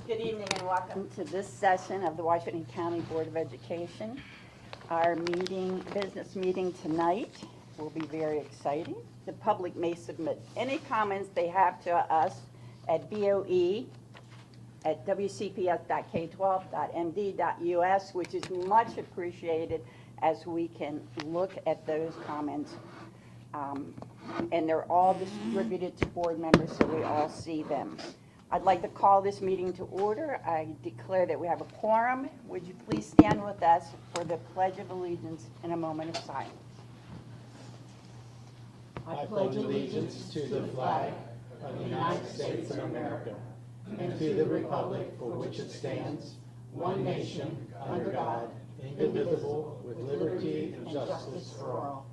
Good evening and welcome to this session of the Washington County Board of Education. Our business meeting tonight will be very exciting. The public may submit any comments they have to us at boe@wcps.k12.md.us, which is much appreciated as we can look at those comments. And they're all distributed to board members so we all see them. I'd like to call this meeting to order. I declare that we have a quorum. Would you please stand with us for the Pledge of Allegiance in a moment of silence? I pledge allegiance to the flag of the United States of America and to the republic for which it stands, one nation, under God, indivisible, with liberty and justice for all.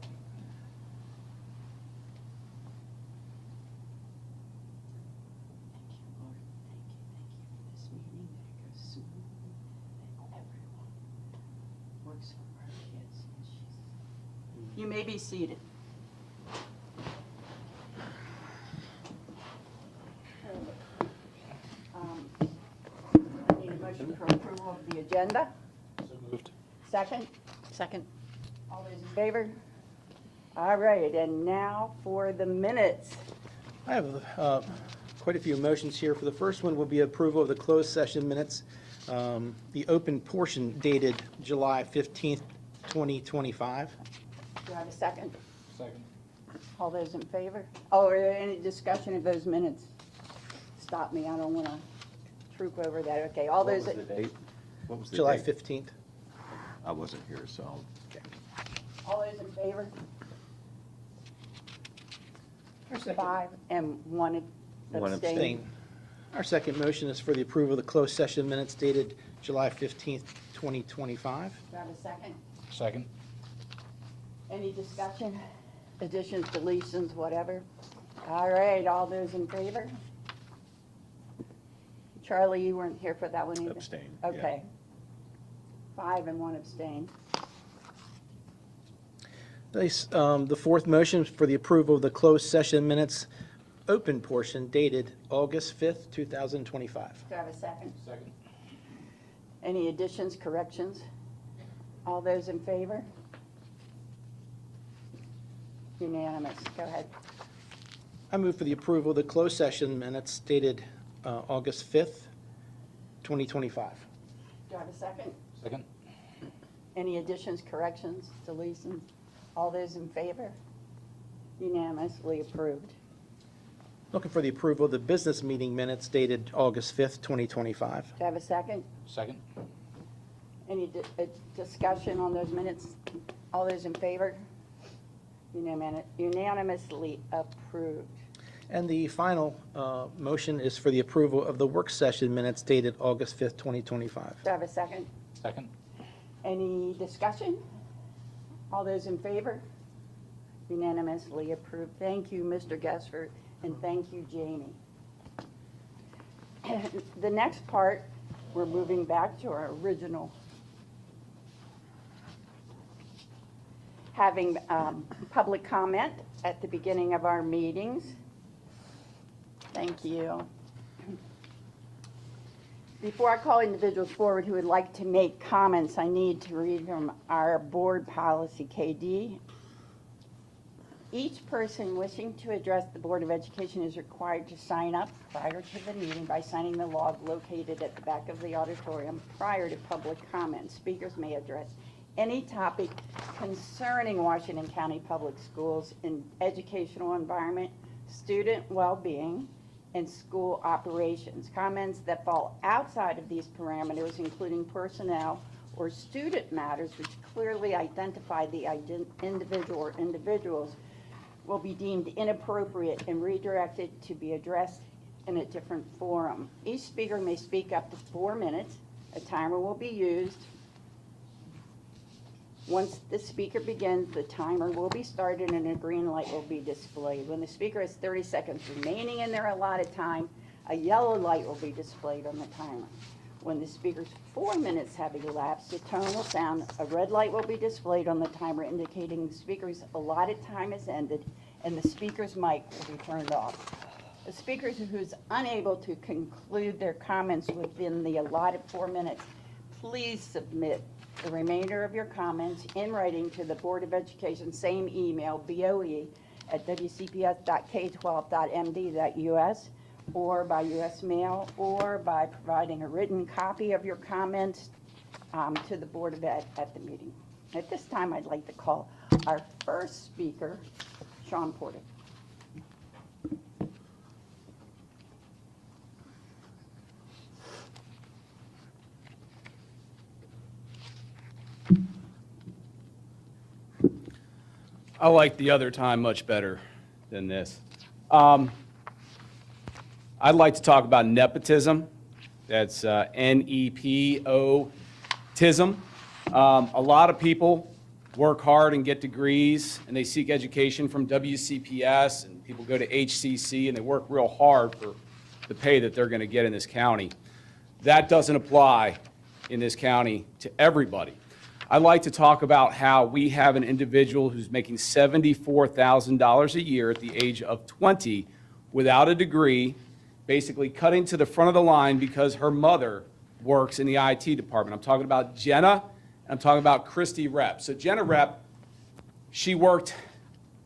You may be seated. I need a motion for approval of the agenda. So moved. Second? Second. All those in favor? All right, and now for the minutes. I have quite a few motions here. For the first one will be approval of the closed session minutes. The open portion dated July 15th, 2025. Do I have a second? Second. All those in favor? Oh, are there any discussion of those minutes? Stop me, I don't want to troop over that. Okay, all those, What was the date? What was the July date? 15th. I wasn't here, so. all those in favor? 5 and 1 One abstain. Abstain. Our second motion is for the approval of the closed session minutes dated July 15th, 2025. Do I have a second? Second. Any discussion, additions, deletions, whatever? All right, all those in favor? Charlie, you weren't here for that one either? Abstain, yeah. Okay. 5 and 1 abstain. The fourth motion is for the approval of the closed session minutes open portion dated August 5th, 2025. Do I have a second? Second. Any additions, corrections? All those in favor? Unanimous. Go ahead. I move for the approval of the closed session minutes dated August 5th, 2025. Do I have a second? Second. Any additions, corrections, deletions? All those in favor? Unanimously approved. Looking for the approval of the business meeting minutes dated August 5th, 2025. Do I have a second? Second. Any discussion on those minutes? All those in favor? Unanimously approved. And the final motion is for the approval of the work session minutes dated August 5th, 2025. Do I have a second? Second. Any discussion? All those in favor? Unanimously approved. Thank you, Mr. Gessford, and thank you, Jamie. The next part, we're moving back to our original. Having public comment at the beginning of our meetings. Thank you. Before I call individuals forward who would like to make comments, I need to read from our board policy, KD. Each person wishing to address the Board of Education is required to sign up prior to the meeting by signing the log located at the back of the auditorium prior to public comment. Speakers may address any topic concerning Washington County Public Schools in educational environment, student well-being, and school operations. Comments that fall outside of these parameters, including personnel or student matters which clearly identify the individual or individuals, will be deemed inappropriate and redirected to be addressed in a different forum. Each speaker may speak up to 4 minutes. A timer will be used. Once the speaker begins, the timer will be started and a green light will be displayed. When the speaker has 30 seconds remaining in their allotted time, a yellow light will be displayed on the timer. When the speaker's 4 minutes have elapsed, the tone will sound, a red light will be displayed on the timer indicating the speaker's allotted time has ended, and the speaker's mic will be turned off. A speaker who's unable to conclude their comments within the allotted 4 minutes, please submit the remainder of your comments in writing to the Board of Education, same email, boe@wcps.k12.md.us, or by U.S. mail, or by providing a written copy of your comments to the Board of Ed at the meeting. At this time, I'd like to call our first speaker, Sean Porter. I like the other time much better than this. I'd like to talk about nepotism. That's N-E-P-O-tism. A lot of people work hard and get degrees, and they seek education from WCPS, and people go to HCC, and they work real hard for the pay that they're going to get in this county. That doesn't apply in this county to everybody. I'd like to talk about how we have an individual who's making $74,000 a year at the age of 20 without a degree, basically cutting to the front of the line because her mother works in the IT department. I'm talking about Jenna, and I'm talking about Christy Rep. So Jenna Rep, she worked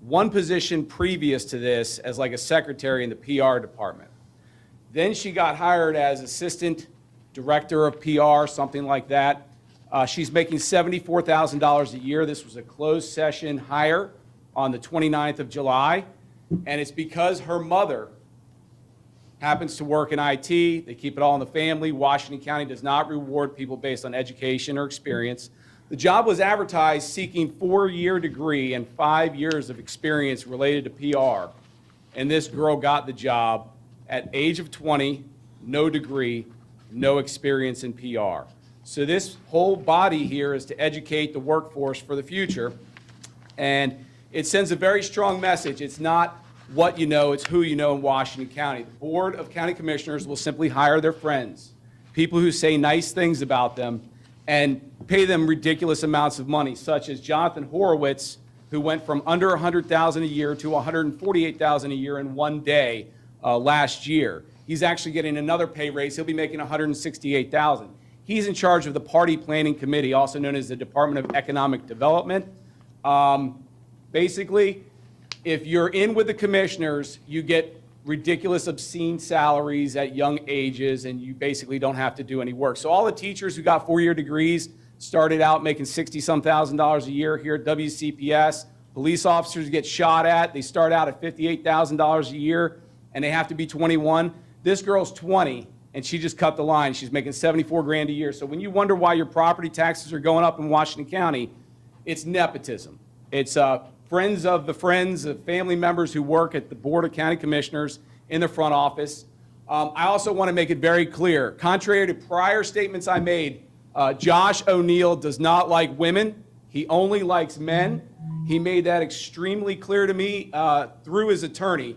one position previous to this as like a secretary in the PR department. Then she got hired as assistant director of PR, something like that. She's making $74,000 a year. This was a closed session hire on the 29th of July, and it's because her mother happens to work in IT. They keep it all in the family. Washington County does not reward people based on education or experience. The job was advertised seeking 4-year degree and 5 years of experience related to PR, and this girl got the job at age of 20, no degree, no experience in PR. So this whole body here is to educate the workforce for the future, and it sends a very strong message. It's not what you know, it's who you know in Washington County. The Board of County Commissioners will simply hire their friends, people who say nice things about them, and pay them ridiculous amounts of money, such as Jonathan Horowitz, who went from under $100,000 a year to $148,000 a year in one day last year. He's actually getting another pay raise. He'll be making $168,000. He's in charge of the Party Planning Committee, also known as the Department of Economic Development. Basically, if you're in with the commissioners, you get ridiculous, obscene salaries at young ages, and you basically don't have to do any work. So all the teachers who got 4-year degrees started out making $60-some thousand a year here at WCPS. Police officers get shot at. They start out at $58,000 a year, and they have to be 21. This girl's 20. And she just cut the line. She's making $74,000 a year. So when you wonder why your property taxes are going up in Washington County, it's nepotism. It's friends of family members who work at the Board of County Commissioners in the front office. I also want to make it very clear, contrary to prior statements I made, Josh O'Neill does not like women. He only likes men. He made that extremely clear to me through his attorney.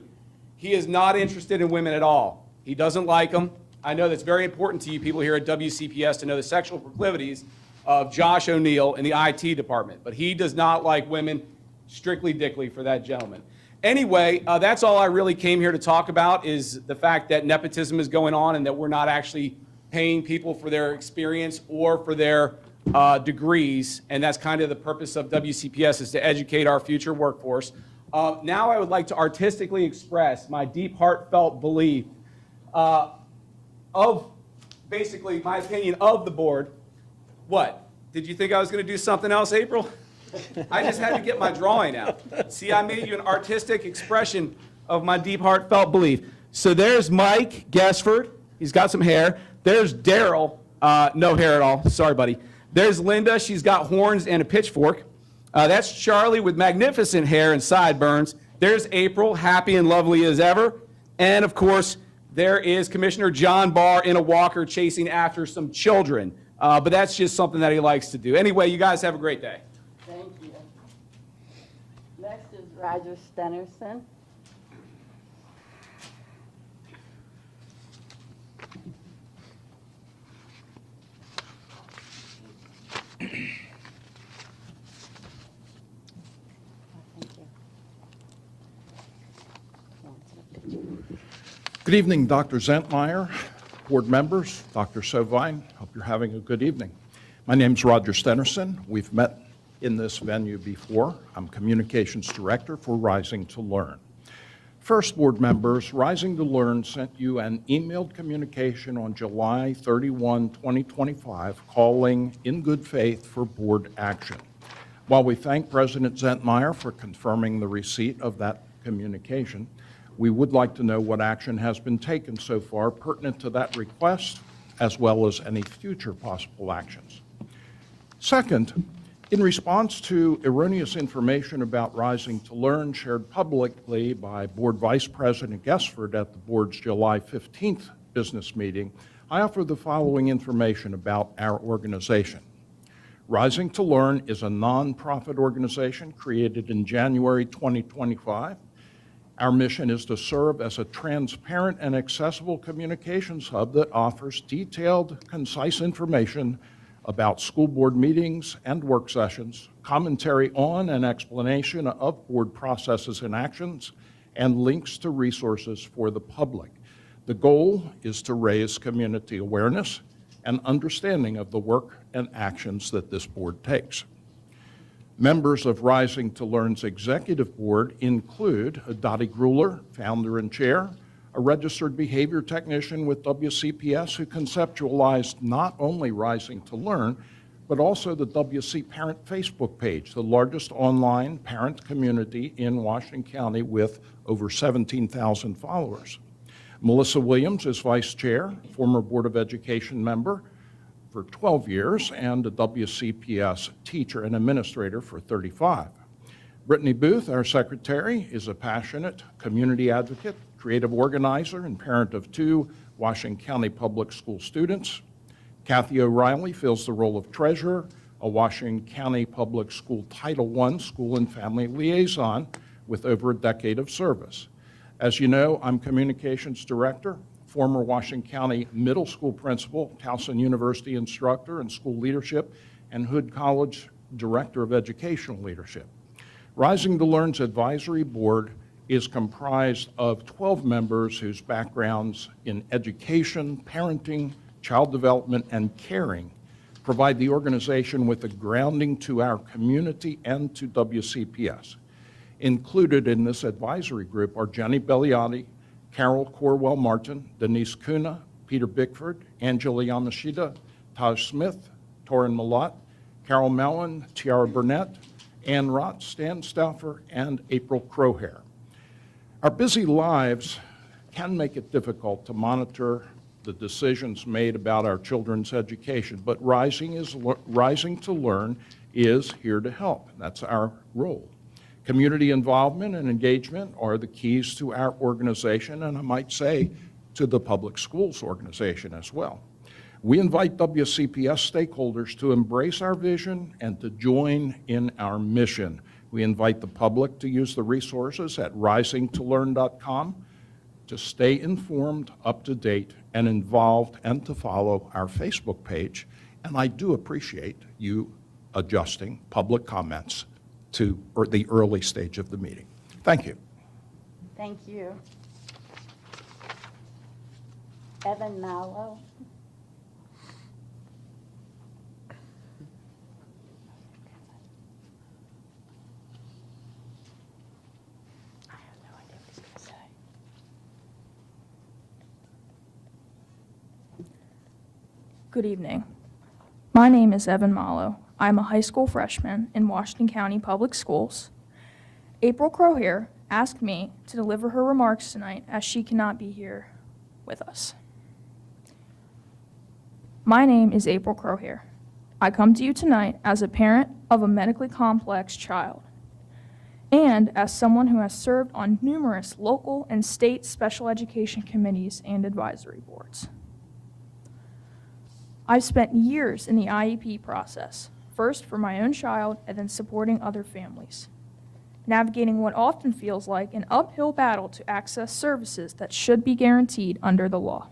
He is not interested in women at all. He doesn't like them. I know that's very important to you people here at WCPS to know the sexual proclivities of Josh O'Neill in the IT department, but he does not like women, strictly dickly for that gentleman. Anyway, that's all I really came here to talk about is the fact that nepotism is going on and that we're not actually paying people for their experience or for their degrees, and that's kind of the purpose of WCPS is to educate our future workforce. Now I would like to artistically express my deep heartfelt belief of basically my opinion of the board. What? Did you think I was going to do something else, April? I just had to get my drawing out. See, I made you an artistic expression of my deep heartfelt belief. So there's Mike Gassford. He's got some hair. There's Daryl. No hair at all. Sorry, buddy. There's Linda. She's got horns and a pitchfork. That's Charlie with magnificent hair and sideburns. There's April, happy and lovely as ever. And, of course, there is Commissioner John Barr in a walker chasing after some children. But that's just something that he likes to do. Anyway, you guys have a great day. Thank you. Next is Roger Stenerson. Thank you. Good evening, Dr. Zentmeyer, board members, Dr. Sovine. Hope you're having a good evening. My name's Roger Stenerson. We've met in this venue before. I'm Communications Director for Rising to Learn. First, board members, Rising to Learn sent you an emailed communication on July 31, 2025, calling in good faith for board action. While we thank President Zentmeyer for confirming the receipt of that communication, we would like to know what action has been taken so far pertinent to that request, as well as any future possible actions. Second, in response to erroneous information about Rising to Learn shared publicly by Board Vice President Gesford at the board's July 15th business meeting, I offer the following information about our organization. Rising to Learn is a nonprofit organization created in January 2025. Our mission is to serve as a transparent and accessible communications hub that offers detailed, concise information about school board meetings and work sessions, commentary on and explanation of board processes and actions, and links to resources for the public. The goal is to raise community awareness and understanding of the work and actions that this board takes. Members of Rising to Learn's executive board include Dottie Grueller, founder and chair, a registered behavior technician with WCPS who conceptualized not only Rising to Learn, but also the WC Parent Facebook page, the largest online parent community in Washington County with over 17,000 followers. Melissa Williams is vice chair, former Board of Education member for 12 years, and a WCPS teacher and administrator for 35. Brittany Booth, our secretary, is a passionate community advocate, creative organizer, and parent of 2 Washington County Public School students. Kathy O'Reilly fills the role of treasurer, a Washington County Public School Title I school and family liaison with over a decade of service. As you know, I'm communications director, former Washington County Middle School principal, Towson University instructor in school leadership, and Hood College Director of Educational Leadership. Rising to Learn's advisory board is comprised of 12 members whose backgrounds in education, parenting, child development, and caring provide the organization with a grounding to our community and to WCPS. Included in this advisory group are Jenny Belliati, Carol Corwell-Martin, Denise Kuna, Peter Bickford, Angela Yamashita, Taj Smith, Torin Malott, Carol Mellon, Tiara Burnett, Ann Rott, Stan Stauffer, and April Crowhair. Our busy lives can make it difficult to monitor the decisions made about our children's education, but Rising to Learn is here to help. That's our role. Community involvement and engagement are the keys to our organization, and I might say to the public schools organization as well. We invite WCPS stakeholders to embrace our vision and to join in our mission. We invite the public to use the resources at risingtolearn.com to stay informed, up to date, and involved, and to follow our Facebook page. And I do appreciate you adjusting public comments to the early stage of the meeting. Thank you. Thank you. Evan Mallow. I have no idea what he's going to say. Good evening. My name is Evan Mallow. I'm a high school freshman in Washington County Public Schools. April Crowhair asked me to deliver her remarks tonight as she cannot be here with us. My name is April Crowhair. I come to you tonight as a parent of a medically complex child and as someone who has served on numerous local and state special education committees and advisory boards. I've spent years in the IEP process, first for my own child and then supporting other families, navigating what often feels like an uphill battle to access services that should be guaranteed under the law.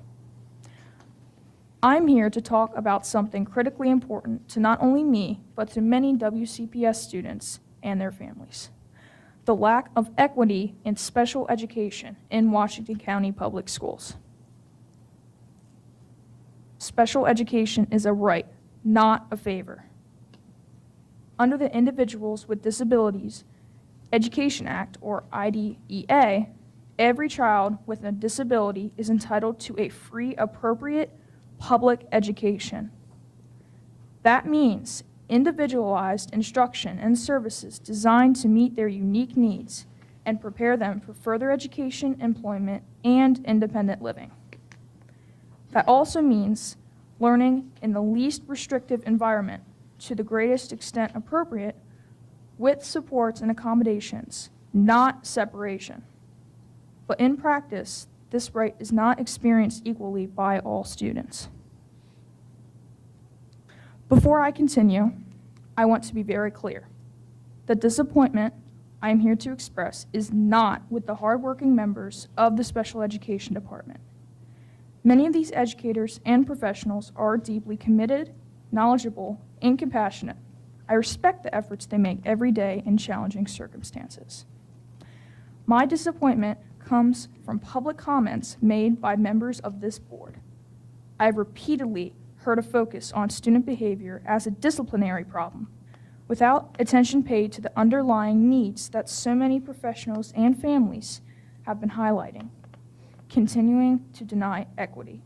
I'm here to talk about something critically important to not only me, but to many WCPS students and their families. the lack of equity in special education in Washington County Public Schools. Special education is a right, not a favor. Under the Individuals with Disabilities Education Act, or IDEA, every child with a disability is entitled to a free, appropriate public education. That means individualized instruction and services designed to meet their unique needs and prepare them for further education, employment, and independent living. That also means learning in the least restrictive environment to the greatest extent appropriate with supports and accommodations, not separation. But in practice, this right is not experienced equally by all students. Before I continue, I want to be very clear. The disappointment I am here to express is not with the hardworking members of the Special Education Department. Many of these educators and professionals are deeply committed, knowledgeable, and compassionate. I respect the efforts they make every day in challenging circumstances. My disappointment comes from public comments made by members of this board. I have repeatedly heard a focus on student behavior as a disciplinary problem, without attention paid to the underlying needs that so many professionals and families have been highlighting, continuing to deny equity.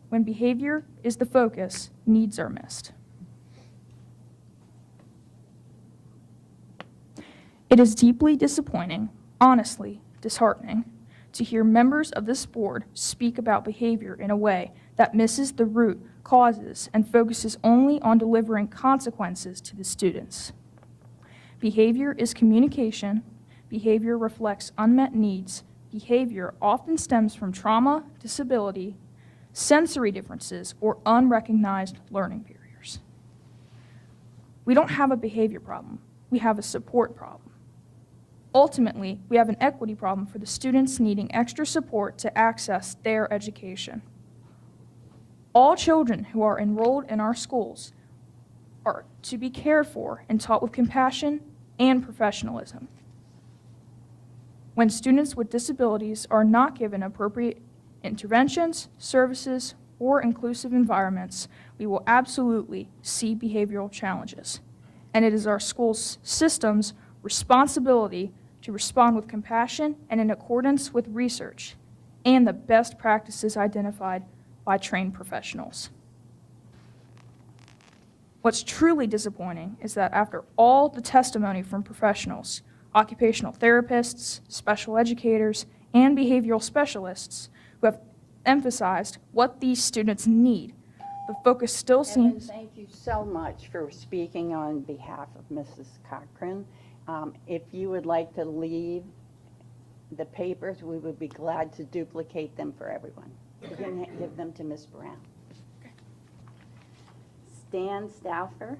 When behavior is the focus, needs are missed. It is deeply disappointing, honestly disheartening, to hear members of this board speak about behavior in a way that misses the root causes and focuses only on delivering consequences to the students. Behavior is communication. Behavior reflects unmet needs. Behavior often stems from trauma, disability, sensory differences, or unrecognized learning barriers. We don't have a behavior problem. We have a support problem. Ultimately, we have an equity problem for the students needing extra support to access their education. All children who are enrolled in our schools are to be cared for and taught with compassion and professionalism. When students with disabilities are not given appropriate interventions, services, or inclusive environments, we will absolutely see behavioral challenges. And it is our school's system's responsibility to respond with compassion and in accordance with research and the best practices identified by trained professionals. What's truly disappointing is that after all the testimony from professionals, occupational therapists, special educators, and behavioral specialists who have emphasized what these students need, the focus still Evan, seems... thank you so much for speaking on behalf of Mrs. Cochran. If you would like to leave the papers, we would be glad to duplicate them for everyone. You can give them to Ms. Brown. Stan Stauffer.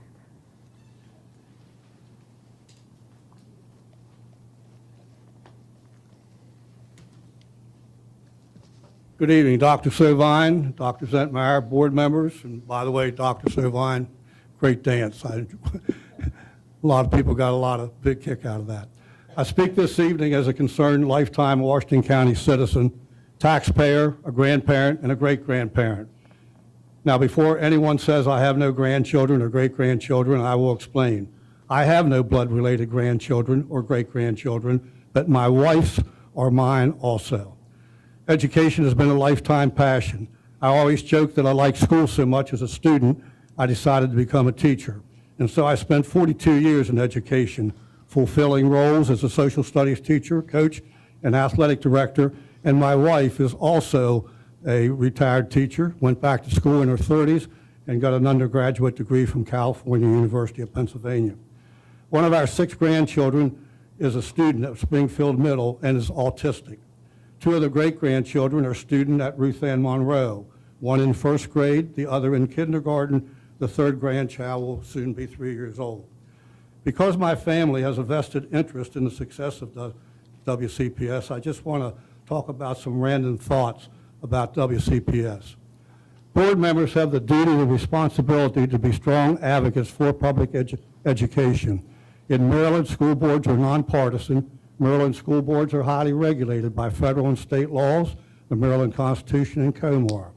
Good evening, Dr. Sovine, Dr. Zentmeyer, board members, and by the way, Dr. Sovine, great dance. A lot of people got a big kick out of that. I speak this evening as a concerned lifetime Washington County citizen, taxpayer, a grandparent, and a great-grandparent. Now, before anyone says I have no grandchildren or great-grandchildren, I will explain. I have no blood-related grandchildren or great-grandchildren, but my wife's are mine also. Education has been a lifetime passion. I always joke that I liked school so much as a student, I decided to become a teacher. And so I spent 42 years in education, fulfilling roles as a social studies teacher, coach, and athletic director. And my wife is also a retired teacher, went back to school in her 30s, and got an undergraduate degree from California University of Pennsylvania. One of our 6 grandchildren is a student at Springfield Middle and is autistic. 2 of the great-grandchildren are students at Ruth Ann Monroe, one in 1st grade, the other in kindergarten. The 3rd grandchild will soon be 3 years old. Because my family has a vested interest in the success of the WCPS, I just want to talk about some random thoughts about WCPS. Board members have the duty and responsibility to be strong advocates for public education. In Maryland, school boards are nonpartisan. Maryland school boards are highly regulated by federal and state laws, the Maryland Constitution, and COMAR.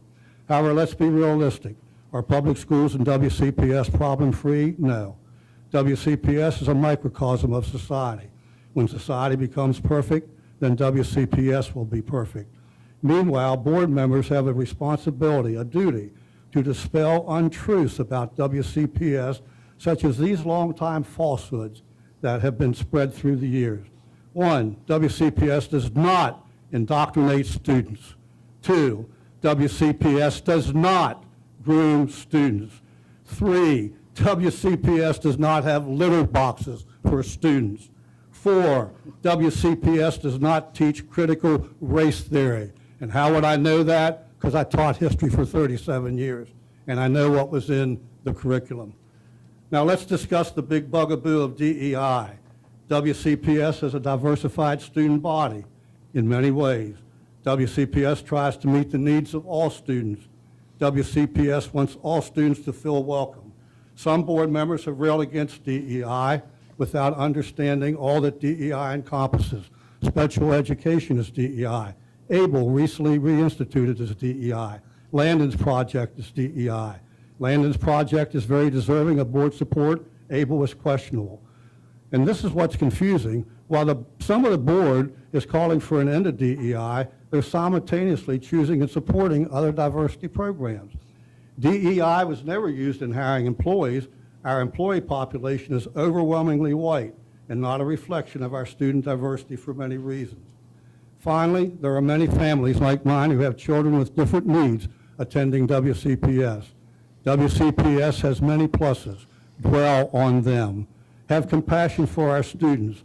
However, let's be realistic. Are public schools and WCPS problem-free? No. WCPS is a microcosm of society. When society becomes perfect, then WCPS will be perfect. Meanwhile, board members have a responsibility, a duty, to dispel untruths about WCPS, such as these long-time falsehoods that have been spread through the years. 1, WCPS does not indoctrinate students. 2, WCPS does not groom students. 3, WCPS does not have litter boxes for students. 4, WCPS does not teach critical race theory. And how would I know that? Because I taught history for 37 years, and I know what was in the curriculum. Now let's discuss the big bugaboo of DEI. WCPS is a diversified student body in many ways. WCPS tries to meet the needs of all students. WCPS wants all students to feel welcome. Some board members have railed against DEI without understanding all that DEI encompasses. Special education is DEI. ABLE recently reinstituted as DEI. Landon's project is DEI. Landon's project is very deserving of board support. ABLE is questionable. And this is what's confusing. While some of the board is calling for an end to DEI, they're simultaneously choosing and supporting other diversity programs. DEI was never used in hiring employees. Our employee population is overwhelmingly white and not a reflection of our student diversity for many reasons. Finally, there are many families like mine who have children with different needs attending WCPS. WCPS has many pluses. Dwell on them. Have compassion for our students.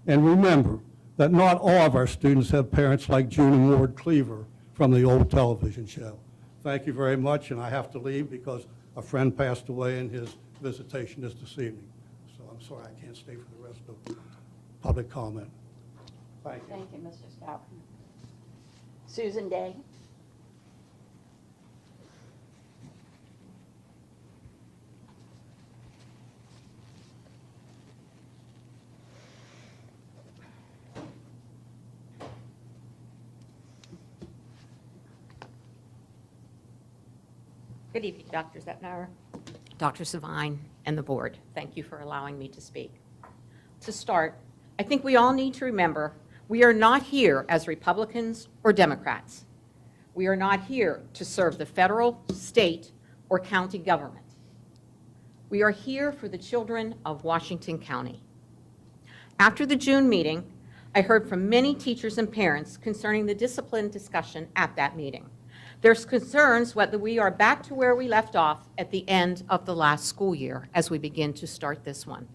And remember that not all of our students have parents like June and Ward Cleaver from the old television show. Thank you very much, and I have to leave because a friend passed away and his visitation is this evening. So I'm sorry I can't stay for the rest of public comment. Thank you. Thank you, Mr. Stout. Susan Day. Good evening, Dr. Zepnauer, Dr. Savine, and the board. Thank you for allowing me to speak. To start, I think we all need to remember we are not here as Republicans or Democrats. We are not here to serve the federal, state, or county government. We are here for the children of Washington County. After the June meeting, I heard from many teachers and parents concerning the discipline discussion at that meeting. There's concerns whether we are back to where we left off at the end of the last school year as we begin to start this one.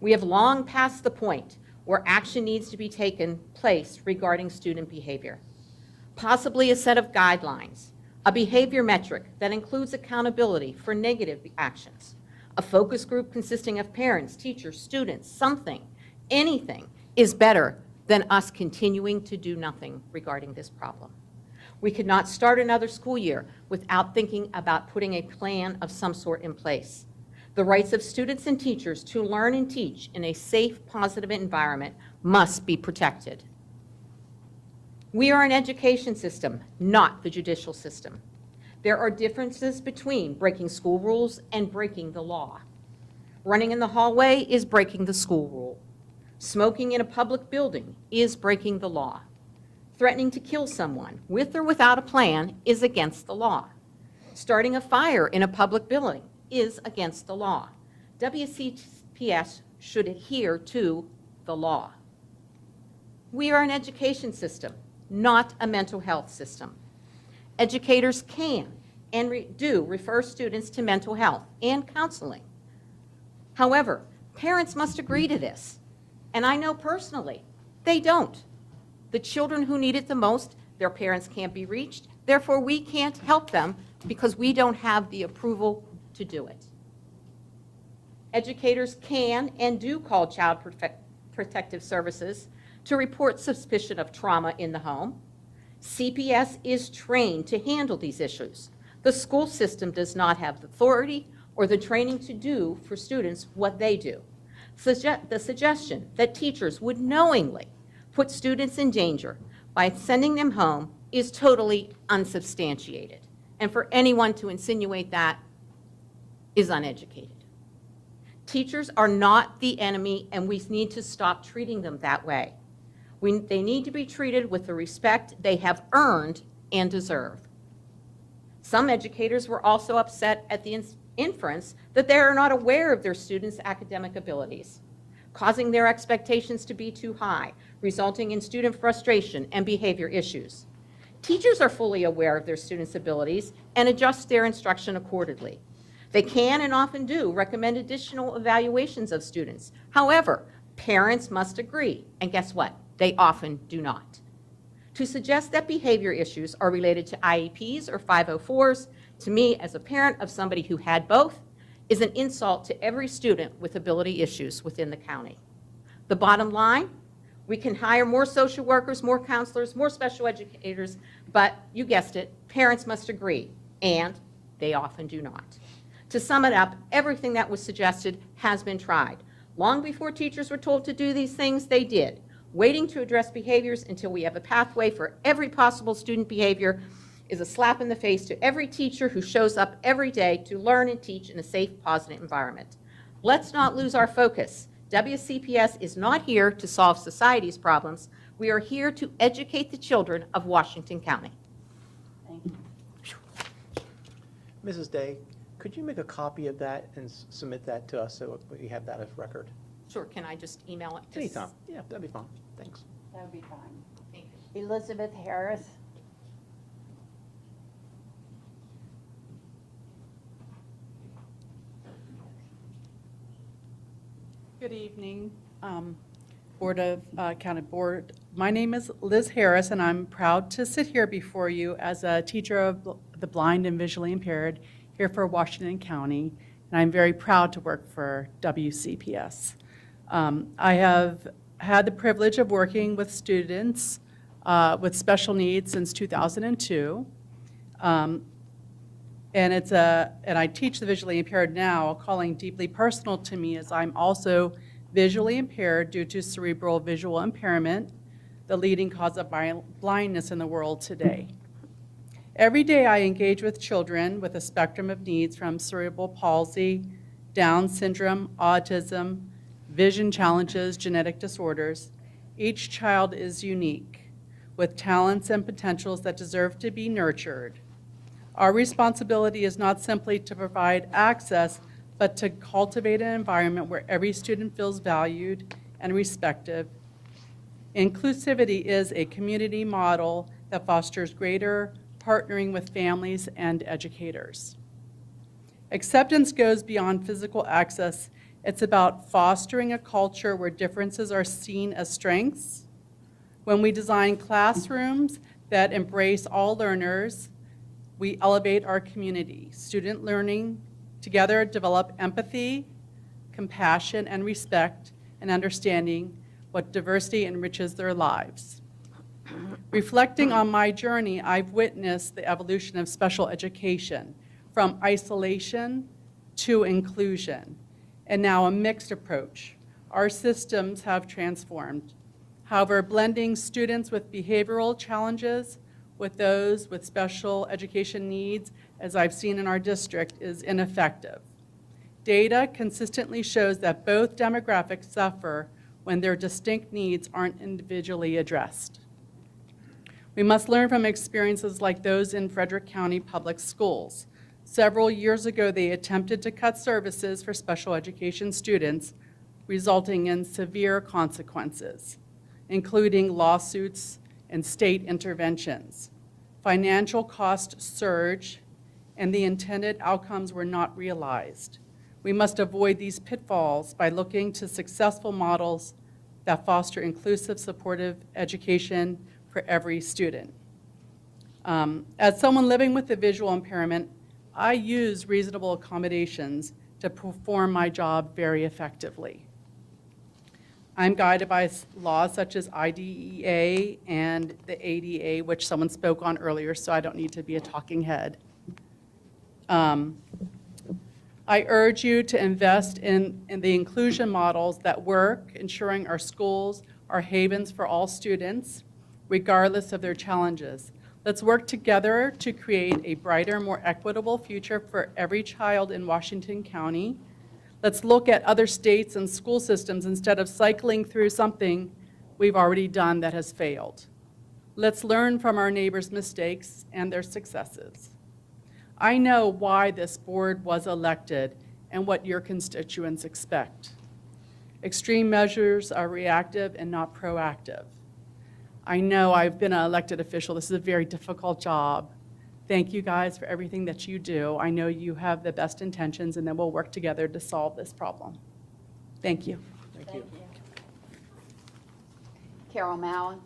We have long passed the point where action needs to be taken place regarding student behavior. Possibly a set of guidelines, a behavior metric that includes accountability for negative actions, a focus group consisting of parents, teachers, students, something, anything is better than us continuing to do nothing regarding this problem. We could not start another school year without thinking about putting a plan of some sort in place. The rights of students and teachers to learn and teach in a safe, positive environment must be protected. We are an education system, not the judicial system. There are differences between breaking school rules and breaking the law. Running in the hallway is breaking the school rule. Smoking in a public building is breaking the law. Threatening to kill someone, with or without a plan, is against the law. Starting a fire in a public building is against the law. WCPS should adhere to the law. We are an education system, not a mental health system. Educators can and do refer students to mental health and counseling. However, parents must agree to this, and I know personally, they don't. The children who need it the most, their parents can't be reached, therefore we can't help them because we don't have the approval to do it. Educators can and do call Child Protective Services to report suspicion of trauma in the home. CPS is trained to handle these issues. The school system does not have the authority or the training to do for students what they do. The suggestion that teachers would knowingly put students in danger by sending them home is totally unsubstantiated. And for anyone to insinuate that is uneducated. Teachers are not the enemy, and we need to stop treating them that way. They need to be treated with the respect they have earned and deserve. Some educators were also upset at the inference that they are not aware of their students' academic abilities, causing their expectations to be too high, resulting in student frustration and behavior issues. Teachers are fully aware of their students' abilities and adjust their instruction accordingly. They can and often do recommend additional evaluations of students. However, parents must agree, and guess what? They often do not. To suggest that behavior issues are related to IEPs or 504s, to me, as a parent of somebody who had both, is an insult to every student with ability issues within the county. The bottom line, we can hire more social workers, more counselors, more special educators, but you guessed it, parents must agree, and they often do not. To sum it up, everything that was suggested has been tried. Long before teachers were told to do these things, they did. Waiting to address behaviors until we have a pathway for every possible student behavior is a slap in the face to every teacher who shows up every day to learn and teach in a safe, positive environment. Let's not lose our focus. WCPS is not here to solve society's problems. We are here to educate the children of Washington County. Thank you. Mrs. Day, could you make a copy of that and submit that to us so we have that as record? Sure, can I just email it? Anytime. Yeah, that'd be fine. Thanks. That would be fine. Thank you. Elizabeth Harris. Good evening, Board of County Board. My name is Liz Harris, and I'm proud to sit here before you as a teacher of the blind and visually impaired here for Washington County, and I'm very proud to work for WCPS. I have had the privilege of working with students with special needs since 2002. And I teach the visually impaired now, calling deeply personal to me as I'm also visually impaired due to cerebral visual impairment, the leading cause of blindness in the world today. Every day I engage with children with a spectrum of needs from cerebral palsy, Down syndrome, autism, vision challenges, genetic disorders. Each child is unique, with talents and potentials that deserve to be nurtured. Our responsibility is not simply to provide access, but to cultivate an environment where every student feels valued and respected. Inclusivity is a community model that fosters greater partnering with families and educators. Acceptance goes beyond physical access. It's about fostering a culture where differences are seen as strengths. When we design classrooms that embrace all learners, we elevate our community. Student learning together develop empathy, compassion, and respect, and understanding what diversity enriches their lives. Reflecting on my journey, I've witnessed the evolution of special education from isolation to inclusion, and now a mixed approach. Our systems have transformed. However, blending students with behavioral challenges with those with special education needs, as I've seen in our district, is ineffective. Data consistently shows that both demographics suffer when their distinct needs aren't individually addressed. We must learn from experiences like those in Frederick County Public Schools. Several years ago, they attempted to cut services for special education students, resulting in severe consequences, including lawsuits and state interventions. Financial costs surged, and the intended outcomes were not realized. We must avoid these pitfalls by looking to successful models that foster inclusive, supportive education for every student. As someone living with a visual impairment, I use reasonable accommodations to perform my job very effectively. I'm guided by laws such as IDEA and the ADA, which someone spoke on earlier, so I don't need to be a talking head. I urge you to invest in the inclusion models that work, ensuring our schools are havens for all students, regardless of their challenges. Let's work together to create a brighter, more equitable future for every child in Washington County. Let's look at other states and school systems instead of cycling through something we've already done that has failed. Let's learn from our neighbors' mistakes and their successes. I know why this board was elected and what your constituents expect. Extreme measures are reactive and not proactive. I know I've been an elected official. This is a very difficult job. Thank you guys for everything that you do. I know you have the best intentions, and then we'll work together to solve this problem. Thank you. Thank you. Carol Mallon.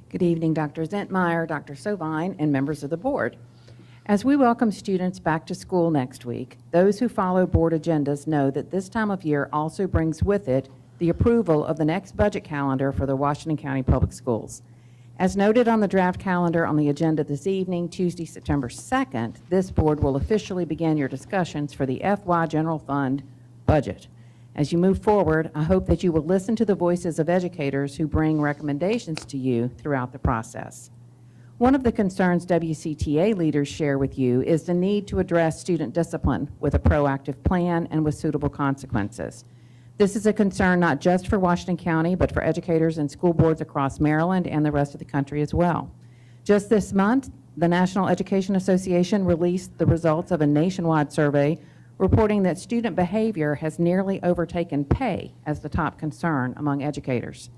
Good evening, Dr. Zentmeyer, Dr. Sovine, and members of the board. As we welcome students back to school next week, those who follow board agendas know that this time of year also brings with it the approval of the next budget calendar for the Washington County Public Schools. As noted on the draft calendar on the agenda this evening, Tuesday, September 2nd, this board will officially begin your discussions for the FY General Fund budget. As you move forward, I hope that you will listen to the voices of educators who bring recommendations to you throughout the process. One of the concerns WCTA leaders share with you is the need to address student discipline with a proactive plan and with suitable consequences. This is a concern not just for Washington County, but for educators and school boards across Maryland and the rest of the country as well. Just this month, the National Education Association released the results of a nationwide survey reporting that student behavior has nearly overtaken pay as the top concern among educators.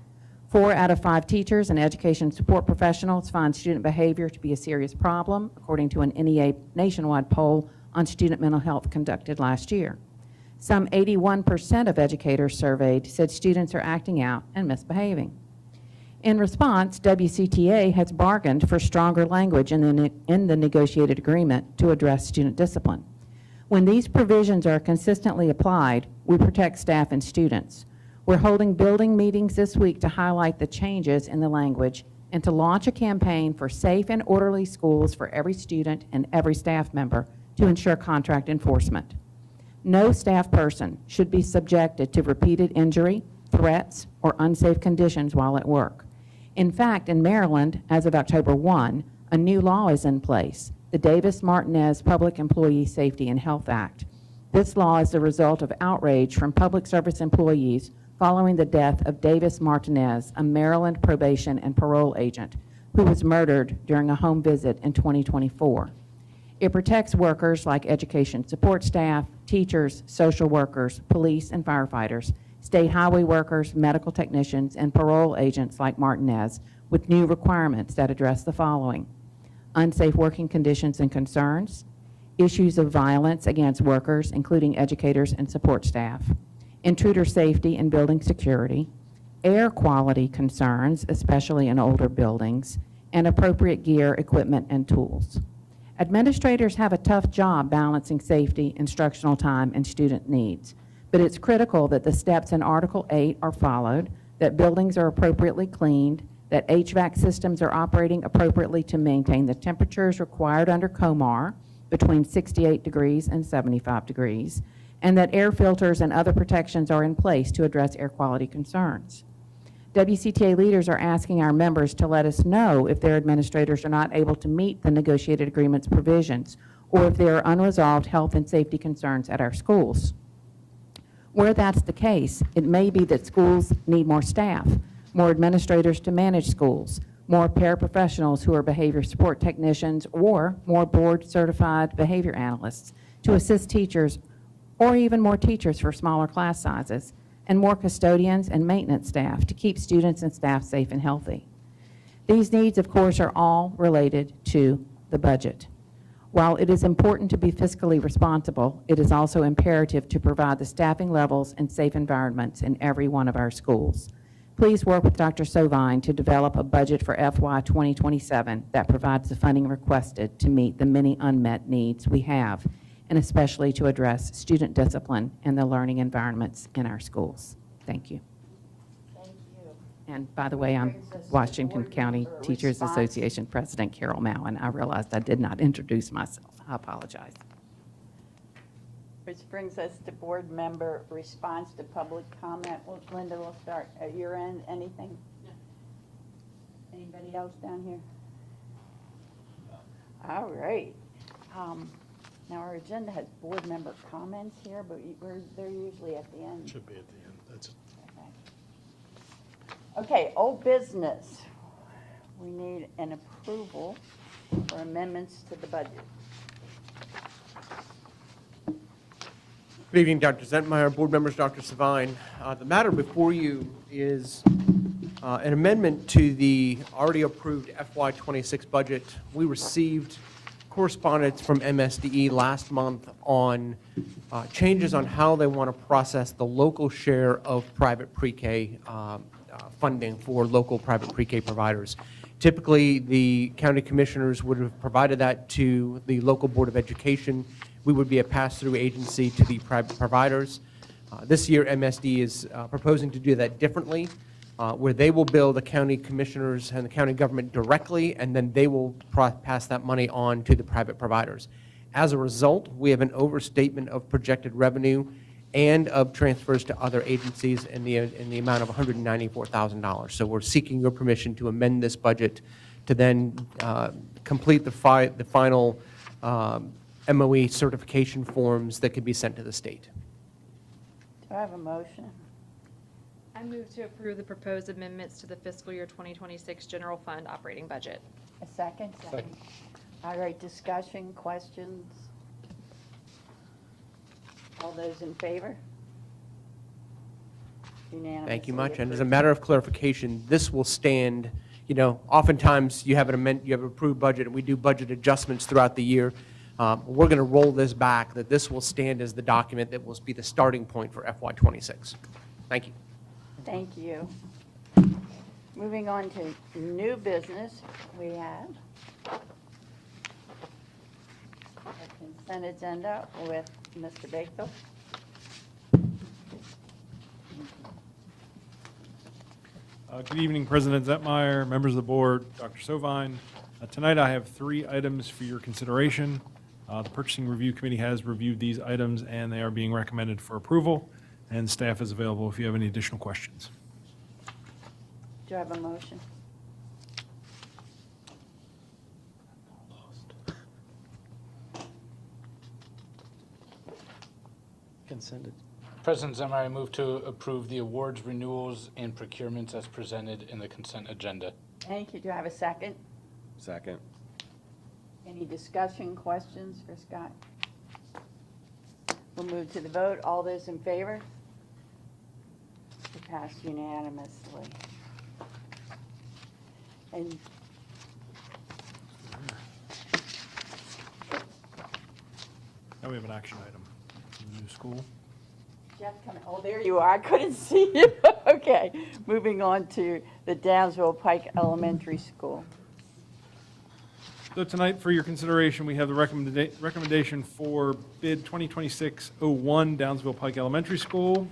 4 out of 5 teachers and education support professionals find student behavior to be a serious problem, according to an NEA nationwide poll on student mental health conducted last year. Some 81% of educators surveyed said students are acting out and misbehaving. In response, WCTA has bargained for stronger language in the negotiated agreement to address student discipline. When these provisions are consistently applied, we protect staff and students. We're holding building meetings this week to highlight the changes in the language and to launch a campaign for safe and orderly schools for every student and every staff member to ensure contract enforcement. No staff person should be subjected to repeated injury, threats, or unsafe conditions while at work. In fact, in Maryland, as of October 1, a new law is in place, the Davis-Martinez Public Employee Safety and Health Act. This law is the result of outrage from public service employees following the death of Davis Martinez, a Maryland probation and parole agent, who was murdered during a home visit in 2024. It protects workers like education support staff, teachers, social workers, police and firefighters, state highway workers, medical technicians, and parole agents like Martinez with new requirements that address the following: unsafe working conditions and concerns, issues of violence against workers, including educators and support staff, intruder safety and building security, air quality concerns, especially in older buildings, and appropriate gear, equipment, and tools. Administrators have a tough job balancing safety, instructional time, and student needs, but it's critical that the steps in Article 8 are followed, that buildings are appropriately cleaned, that HVAC systems are operating appropriately to maintain the temperatures required under COMAR between 68 degrees and 75 degrees, and that air filters and other protections are in place to address air quality concerns. WCTA leaders are asking our members to let us know if their administrators are not able to meet the negotiated agreement's provisions, or if there are unresolved health and safety concerns at our schools. Where that's the case, it may be that schools need more staff, more administrators to manage schools, more paraprofessionals who are behavior support technicians, or more board-certified behavior analysts to assist teachers, or even more teachers for smaller class sizes, and more custodians and maintenance staff to keep students and staff safe and healthy. These needs, of course, are all related to the budget. While it is important to be fiscally responsible, it is also imperative to provide the staffing levels and safe environments in every one of our schools. Please work with Dr. Sovine to develop a budget for FY 2027 that provides the funding requested to meet the many unmet needs we have, and especially to address student discipline and the learning environments in our schools. Thank you. Thank you. And by the way, I'm Brings us to Washington board County member Teachers response. Association President Carol Mowen. I realized I did not introduce myself. I apologize. Which brings us to board member response to public comment. Well, Linda, we'll start at your end. Anything? Anybody else down here? All right. Now, our agenda has board member comments here, but they're usually at the end. Should be at the end. That's Okay, old business. We need an approval for amendments to the budget. Good evening, Dr. Zentmeyer, board members, Dr. Savine. The matter before you is an amendment to the already approved FY26 budget. We received correspondence from MSDE last month on changes on how they want to process the local share of private pre-K funding for local private pre-K providers. Typically, the county commissioners would have provided that to the local board of education. We would be a pass-through agency to the private providers. This year, MSD is proposing to do that differently, where they will bill the county commissioners and the county government directly, and then they will pass that money on to the private providers. As a result, we have an overstatement of projected revenue and of transfers to other agencies in the amount of $194,000. So we're seeking your permission to amend this budget to then complete the final MOE certification forms that could be sent to the state. Do I have a motion? I move to approve the proposed amendments to the fiscal year 2026 general fund operating budget. A second? Second. All right, discussion, questions? All those in favor? Unanimous. Thank you much. And as a matter of clarification, this will stand, oftentimes you have you have an approved budget and we do budget adjustments throughout the year. We're going to roll this back, that this will stand as the document that will be the starting point for FY26. Thank you. Thank you. Moving on to new business, we have a consent agenda with Mr. Bakewell. Good evening, President Zentmeyer, members of the board, Dr. Sovine. Tonight I have 3 items for your consideration. The Purchasing Review Committee has reviewed these items and they are being recommended for approval, and staff is available if you have any additional questions. Do I have a motion? Consented. President Zentmeyer, I move to approve the awards, renewals, and procurements as presented in the consent agenda. Thank you. Do I have a second? Second. Any discussion, questions for Scott? We'll move to the vote. All those in favor? It passed unanimously. And Now we have an action item. New school. Jeff, oh, there you are. I couldn't see you. Okay. Moving on to the Downsville Pike Elementary School. So tonight, for your consideration, we have the recommendation for bid 2026-01 Downsville Pike Elementary School.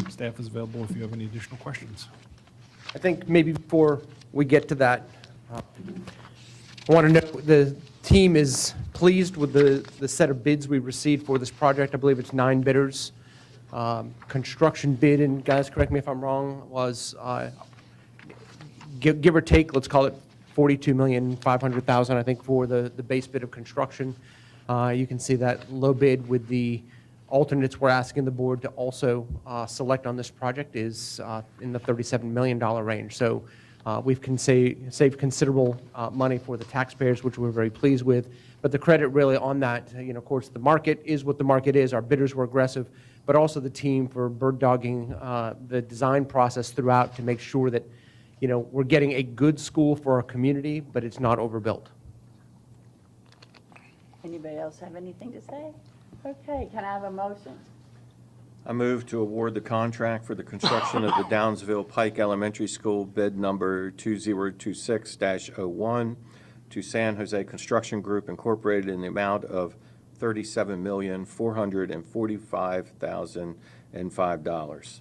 Staff is available if you have any additional questions. I think maybe before we get to that, I want to note the team is pleased with the set of bids we received for this project. I believe it's 9 bidders. Construction bid, and guys, correct me if I'm wrong, was give or take, let's call it $42,500,000, I think, for the base bid of construction. You can see that low bid with the alternates we're asking the board to also select on this project is in the $37 million range. So we've saved considerable money for the taxpayers, which we're very pleased with. But the credit really on that, of course, the market is what the market is. Our bidders were aggressive, but also the team for bird dogging the design process throughout to make sure that we're getting a good school for our community, but it's not overbuilt. Anybody else have anything to say? Okay, can I have a motion? I move to award the contract for the construction of the Downsville Pike Elementary School, bid number 2026-01, to San Jose Construction Group Incorporated in the amount of $37,445,005.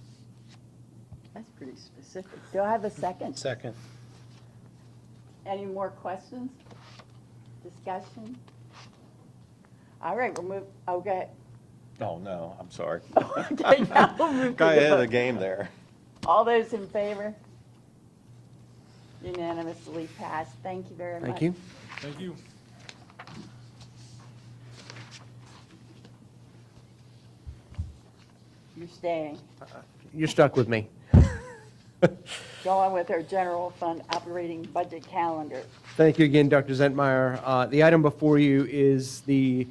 That's pretty specific. Do I have a second? Second. Any more questions? Discussion? All right, we'll move, okay. Oh, no, I'm sorry. Okay, now we'll move to Got the ahead of the vote. game there. All those in favor? Unanimously passed. Thank you very much. Thank you. Thank you. You're staying. You're stuck with me. Go on with our general fund operating budget calendar. Thank you again, Dr. Zentmeyer. The item before you is the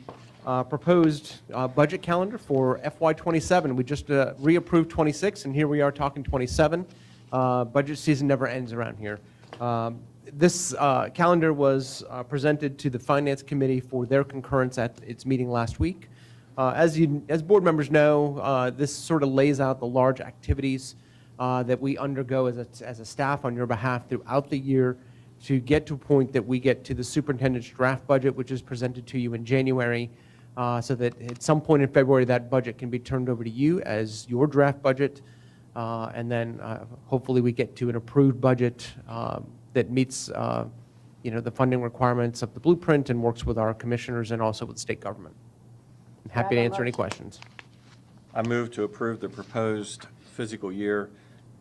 proposed budget calendar for FY27. We just reapproved 26, and here we are talking 27. Budget season never ends around here. This calendar was presented to the Finance Committee for their concurrence at its meeting last week. As board members know, this sort of lays out the large activities that we undergo as a staff on your behalf throughout the year to get to a point that we get to the superintendent's draft budget, which is presented to you in January, so that at some point in February, that budget can be turned over to you as your draft budget, and then hopefully we get to an approved budget that meets the funding requirements of the blueprint and works with our commissioners and also with state government. I'm happy to answer any questions. I move to approve the proposed fiscal year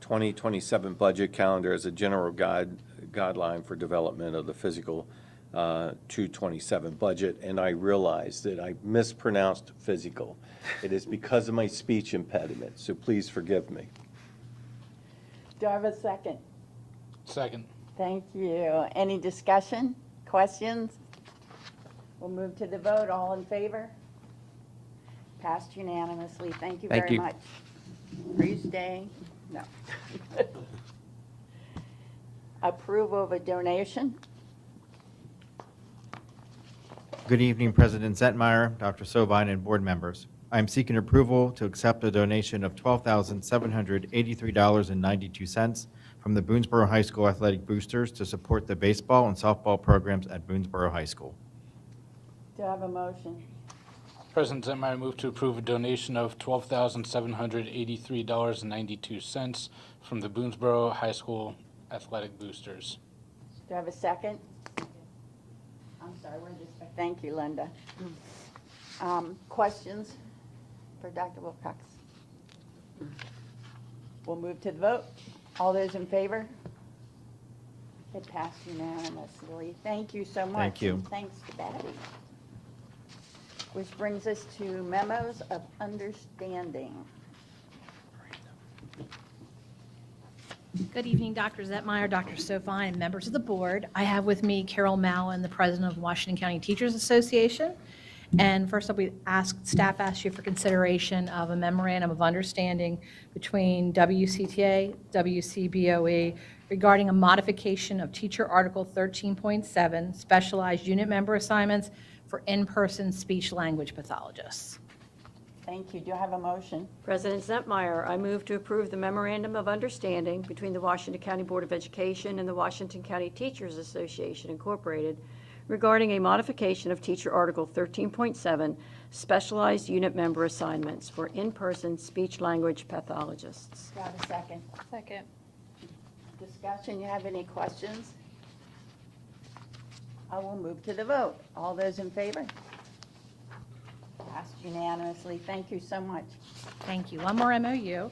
2027 budget calendar as a general guideline for development of the fiscal 227 budget, and I realize that I mispronounced physical. It is because of my speech impediment, so please forgive me. Do I have a second? Second. Thank you. Any discussion, questions? We'll move to the vote. All in favor? Passed unanimously. Thank you Thank very you. much. Are you staying? No. Approval of a donation. Good evening, President Zentmeyer, Dr. Sovine, and board members. I am seeking approval to accept a donation of $12,783.92 from the Boonesboro High School Athletic Boosters to support the baseball and softball programs at Boonesboro High School. Do I have a motion? President Zentmeyer, move to approve a donation of $12,783.92 from the Boonesboro High School Athletic Boosters. Do I have a second? I'm sorry, thank you, Linda. Questions for Dr. Wilcox? We'll move to the vote. All those in favor? It passed unanimously. Thank you so much. Thank you. And thanks to Betty. Which brings us to memos of understanding. Good evening, Dr. Zentmeyer, Dr. Sovine, and members of the board. I have with me Carol Mallon, the president of Washington County Teachers Association. And first up, staff asked you for consideration of a memorandum of understanding between WCTA, WCBOE regarding a modification of Teacher Article 13.7, specialized unit member assignments for in-person speech language pathologists. Thank you. Do I have a motion? President Zentmeyer, I move to approve the memorandum of understanding between the Washington County Board of Education and the Washington County Teachers Association, Incorporated, regarding a modification of Teacher Article 13.7, specialized unit member assignments for in-person speech language pathologists. Do I have a second? Second. Discussion, you have any questions? I will move to the vote. All those in favor? Passed unanimously. Thank you so much. Thank you. One more MOU.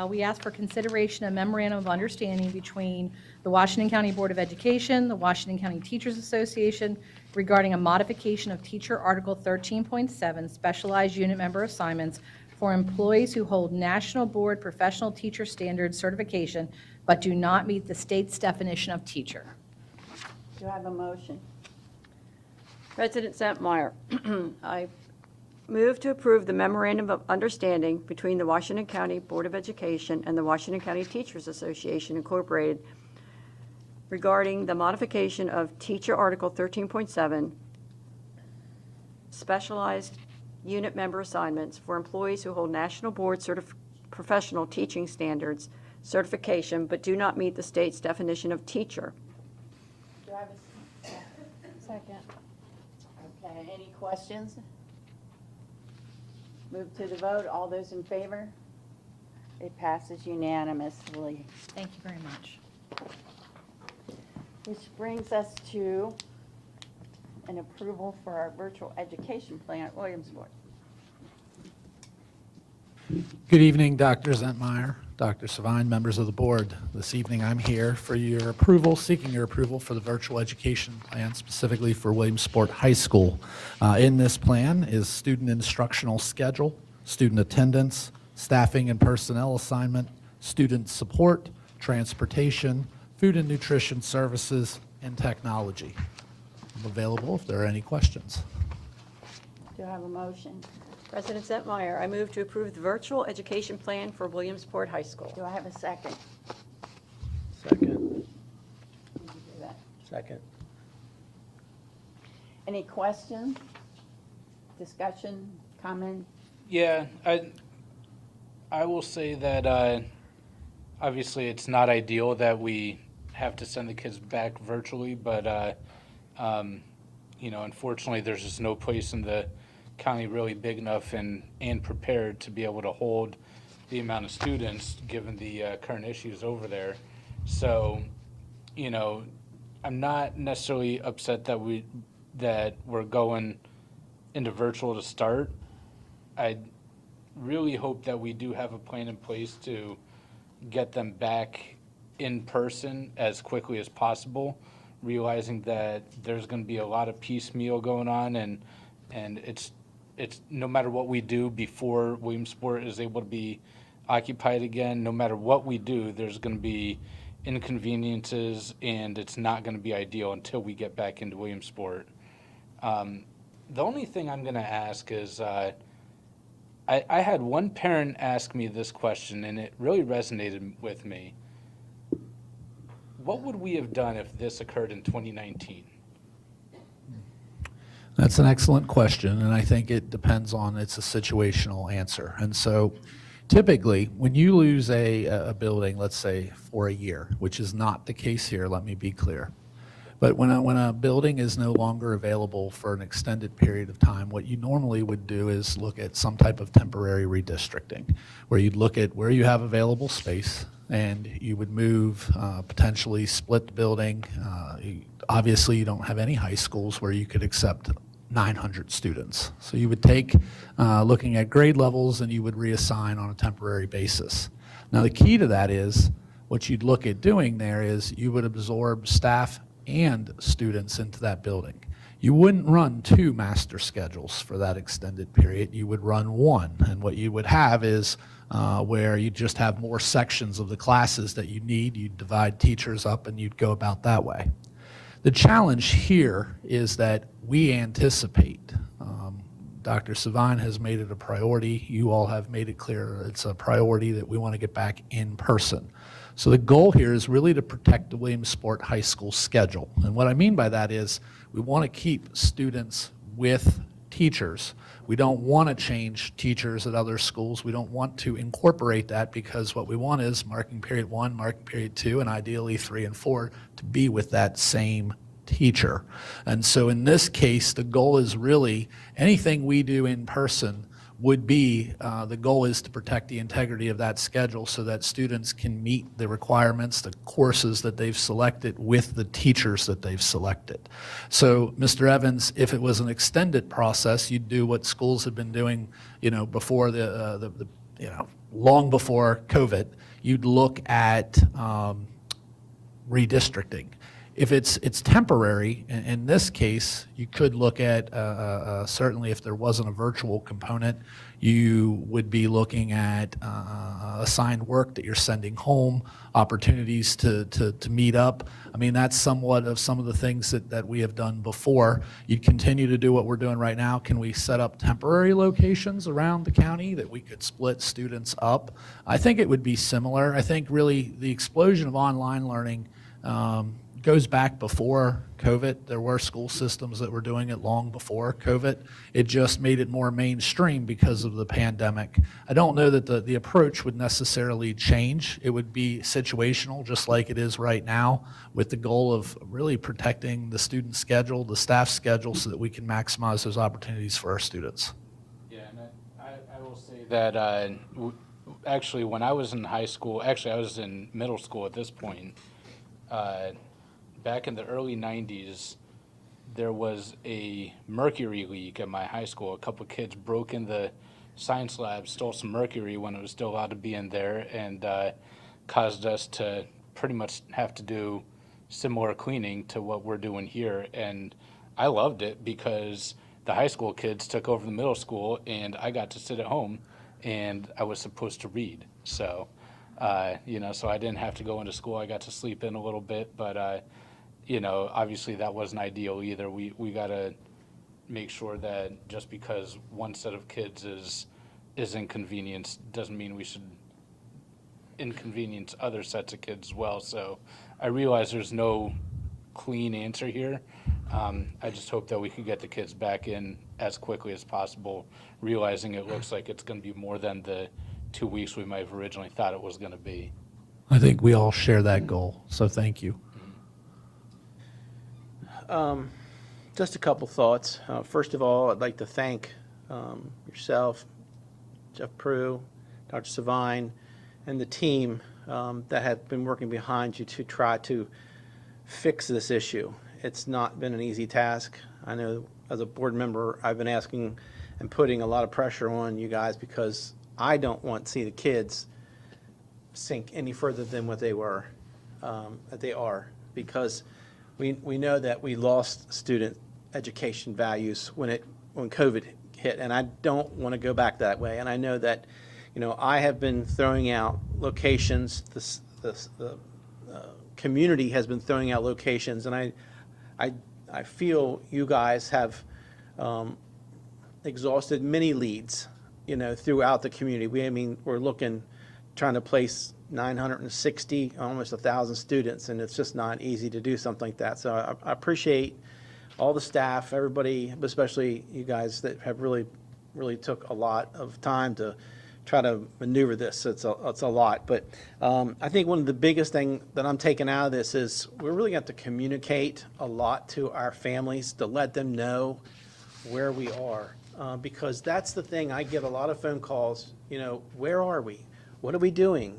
We ask for consideration of memorandum of understanding between the Washington County Board of Education, the Washington County Teachers Association regarding a modification of Teacher Article 13.7, specialized unit member assignments for employees who hold National Board Professional Teacher Standards certification but do not meet the state's definition of teacher. Do I have a motion? President Zentmeyer, I move to approve the memorandum of understanding between the Washington County Board of Education and the Washington County Teachers Association, Incorporated, regarding the modification of Teacher Article 13.7, specialized unit member assignments for employees who hold National Board Professional Teaching Standards certification but do not meet the state's definition of teacher. Do I have a second? Okay, any questions? Move to the vote. All those in favor? It passes unanimously. Thank you very much. Which brings us to an approval for our virtual education plan at Williamsport. Good evening, Dr. Zentmeyer, Dr. Savine, members of the board. This evening I'm here for your approval, seeking your approval for the virtual education plan, specifically for Williamsport High School. In this plan is student instructional schedule, student attendance, staffing and personnel assignment, student support, transportation, food and nutrition services, and technology. I'm available if there are any questions. Do I have a motion? President Zentmeyer, I move to approve the virtual education plan for Williamsport High School. Do I have a second? Second. Do that. Second. Any questions? Discussion? Comment? Yeah, I will say that obviously it's not ideal that we have to send the kids back virtually, but unfortunately there's just no place in the county really big enough and prepared to be able to hold the amount of students given the current issues over there. So, I'm not necessarily upset that we're going into virtual to start. I really hope that we do have a plan in place to get them back in person as quickly as possible, realizing that there's going to be a lot of piecemeal going on, and it's no matter what we do before Williamsport is able to be occupied again, no matter what we do, there's going to be inconveniences, and it's not going to be ideal until we get back into Williamsport. The only thing I'm going to ask is, I had one parent ask me this question, and it really resonated with me. What would we have done if this occurred in 2019? That's an excellent question, and I think it depends on, it's a situational answer. And so typically, when you lose a building, let's say for a year, which is not the case here, let me be clear. But when a building is no longer available for an extended period of time, what you normally would do is look at some type of temporary redistricting, where you'd look at where you have available space, and you would move, potentially split the building. Obviously, you don't have any high schools where you could accept 900 students. So you would take, looking at grade levels, and you would reassign on a temporary basis. Now, the key to that is, what you'd look at doing there is you would absorb staff and students into that building. You wouldn't run 2 master schedules for that extended period. You would run 1. And what you would have is where you just have more sections of the classes that you need. You'd divide teachers up, and you'd go about that way. The challenge here is that we anticipate, Dr. Savine has made it a priority, you all have made it clear it's a priority that we want to get back in person. So the goal here is really to protect the Williamsport High School schedule. And what I mean by that is we want to keep students with teachers. We don't want to change teachers at other schools. We don't want to incorporate that, because what we want is marking period 1, marking period 2, and ideally 3 and 4 to be with that same teacher. And so in this case, the goal is really anything we do in person would be, the goal is to protect the integrity of that schedule so that students can meet the requirements, the courses that they've selected with the teachers that they've selected. So, Mr. Evans, if it was an extended process, you'd do what schools have been doing, before long before COVID. You'd look at redistricting. If it's temporary, in this case, you could look at, certainly if there wasn't a virtual component, you would be looking at assigned work that you're sending home, opportunities to meet up. I mean, that's somewhat of some of the things that we have done before. You'd continue to do what we're doing right now. Can we set up temporary locations around the county that we could split students up? I think it would be similar. I think really the explosion of online learning goes back before COVID. There were school systems that were doing it long before COVID. It just made it more mainstream because of the pandemic. I don't know that the approach would necessarily change. It would be situational, just like it is right now, with the goal of really protecting the student schedule, the staff schedule, so that we can maximize those opportunities for our students. Yeah, and I will say that actually, when I was in high school, actually I was in middle school at this point, back in the early 90s, there was a mercury leak at my high school. A couple kids broke in the science lab, stole some mercury when it was still allowed to be in there, and caused us to pretty much have to do similar cleaning to what we're doing here. And I loved it because the high school kids took over the middle school, and I got to sit at home, and I was supposed to read. So, so I didn't have to go into school. I got to sleep in a little bit, but, obviously that wasn't ideal either. We got to make sure that just because one set of kids is inconvenienced doesn't mean we should inconvenience other sets of kids as well. So I realize there's no clean answer here. I just hope that we can get the kids back in as quickly as possible, realizing it looks like it's going to be more than the 2 weeks we might have originally thought it was going to be. I think we all share that goal, so thank you. Just a couple thoughts. First of all, I'd like to thank yourself, Jeff Prue, Dr. Savine, and the team that have been working behind you to try to fix this issue. It's not been an easy task. I know as a board member, I've been asking and putting a lot of pressure on you guys because I don't want to see the kids sink any further than what they were, that they are, because we know that we lost student education values when COVID hit, and I don't want to go back that way. And I know that, I have been throwing out locations. The community has been throwing out locations, and I feel you guys have exhausted many leads, throughout the community. We're trying to place 960, almost 1,000 students, and it's just not easy to do something like that. So I appreciate all the staff, everybody, especially you guys that have really took a lot of time to try to maneuver this. It's a lot. But I think one of the biggest thing that I'm taking out of this is we're really going to have to communicate a lot to our families to let them know where we are. Because that's the thing. I get a lot of phone calls, where are we? What are we doing?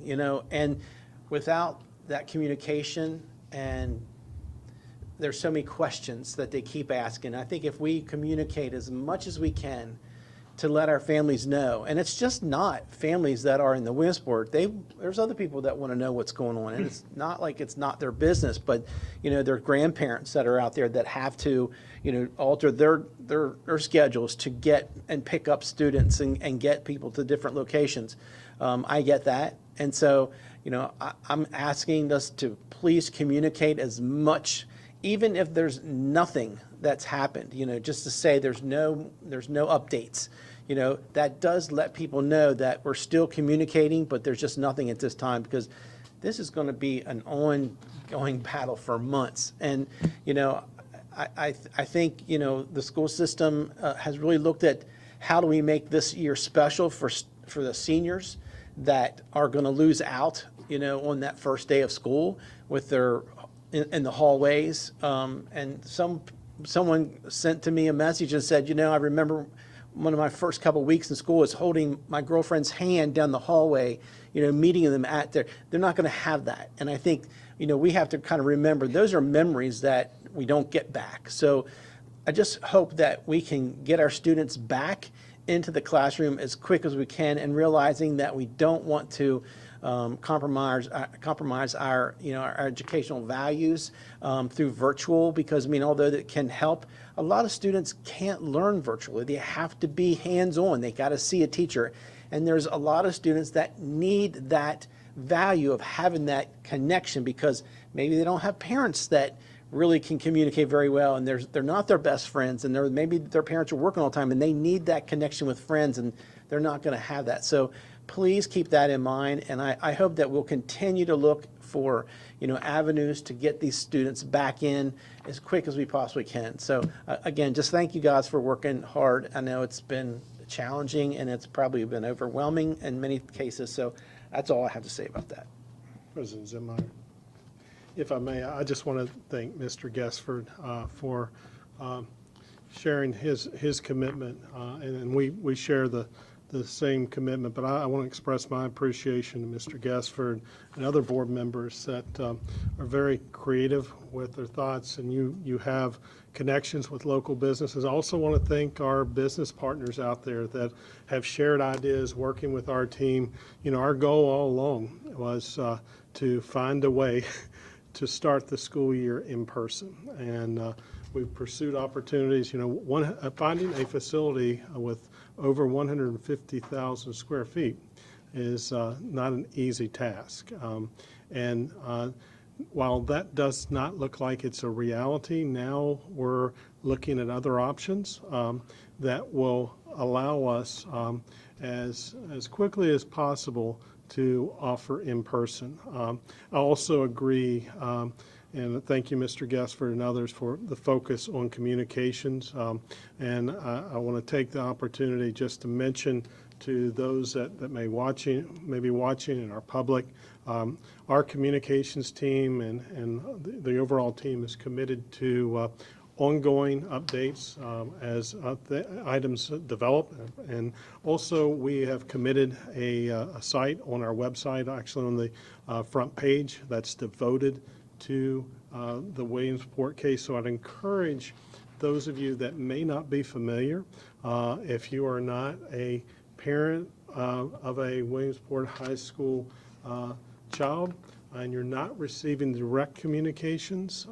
And without that communication, and there's so many questions that they keep asking. I think if we communicate as much as we can to let our families know, and it's just not families that are in the Williamsport. There's other people that want to know what's going on, and it's not like it's not their business, but their grandparents that are out there that have to alter their schedules to get and pick up students and get people to different locations. I get that, and so I'm asking us to please communicate as much, even if there's nothing that's happened, just to say there's no updates. That does let people know that we're still communicating, but there's just nothing at this time, because this is going to be an ongoing battle for months. And, I think, the school system has really looked at how do we make this year special for the seniors that are going to lose out, on that first day of school with their in the hallways. And someone sent to me a message and said, I remember one of my first couple of weeks in school was holding my girlfriend's hand down the hallway, meeting them at they're not going to have that. And I think, we have to kind of remember those are memories that we don't get back. So I just hope that we can get our students back into the classroom as quick as we can, and realizing that we don't want to compromise our our educational values through virtual, because although that can help, a lot of students can't learn virtually. They have to be hands-on. They got to see a teacher, and there's a lot of students that need that value of having that connection, because maybe they don't have parents that really can communicate very well, and they're not their best friends, and maybe their parents are working all the time, and they need that connection with friends, and they're not going to have that. So please keep that in mind, and I hope that we'll continue to look for, avenues to get these students back in as quick as we possibly can. So again, just thank you guys for working hard. I know it's been challenging and it's probably been overwhelming in many cases. So that's all I have to say about that. President Zentmeyer, if I may, I just want to thank Mr. Gesford for sharing his commitment, and we share the same commitment, but I want to express my appreciation to Mr. Gesford and other board members that are very creative with their thoughts, and you have connections with local businesses. I also want to thank our business partners out there that have shared ideas working with our team. Our goal all along was to find a way to start the school year in person, and we've pursued opportunities. Finding a facility with over 150,000 square feet is not an easy task. While that does not look like it's a reality, now we're looking at other options that will allow us as quickly as possible to offer in person. I also agree, and thank you, Mr. Gesford and others, for the focus on communications. And I want to take the opportunity just to mention to those that may be watching in our public, our communications team and the overall team is committed to ongoing updates as items develop. And also we have committed a site on our website, actually on the front page, that's devoted to the Williamsport case. So I'd encourage those of you that may not be familiar, if you are not a parent of a Williamsport High School child and you're not receiving direct communications,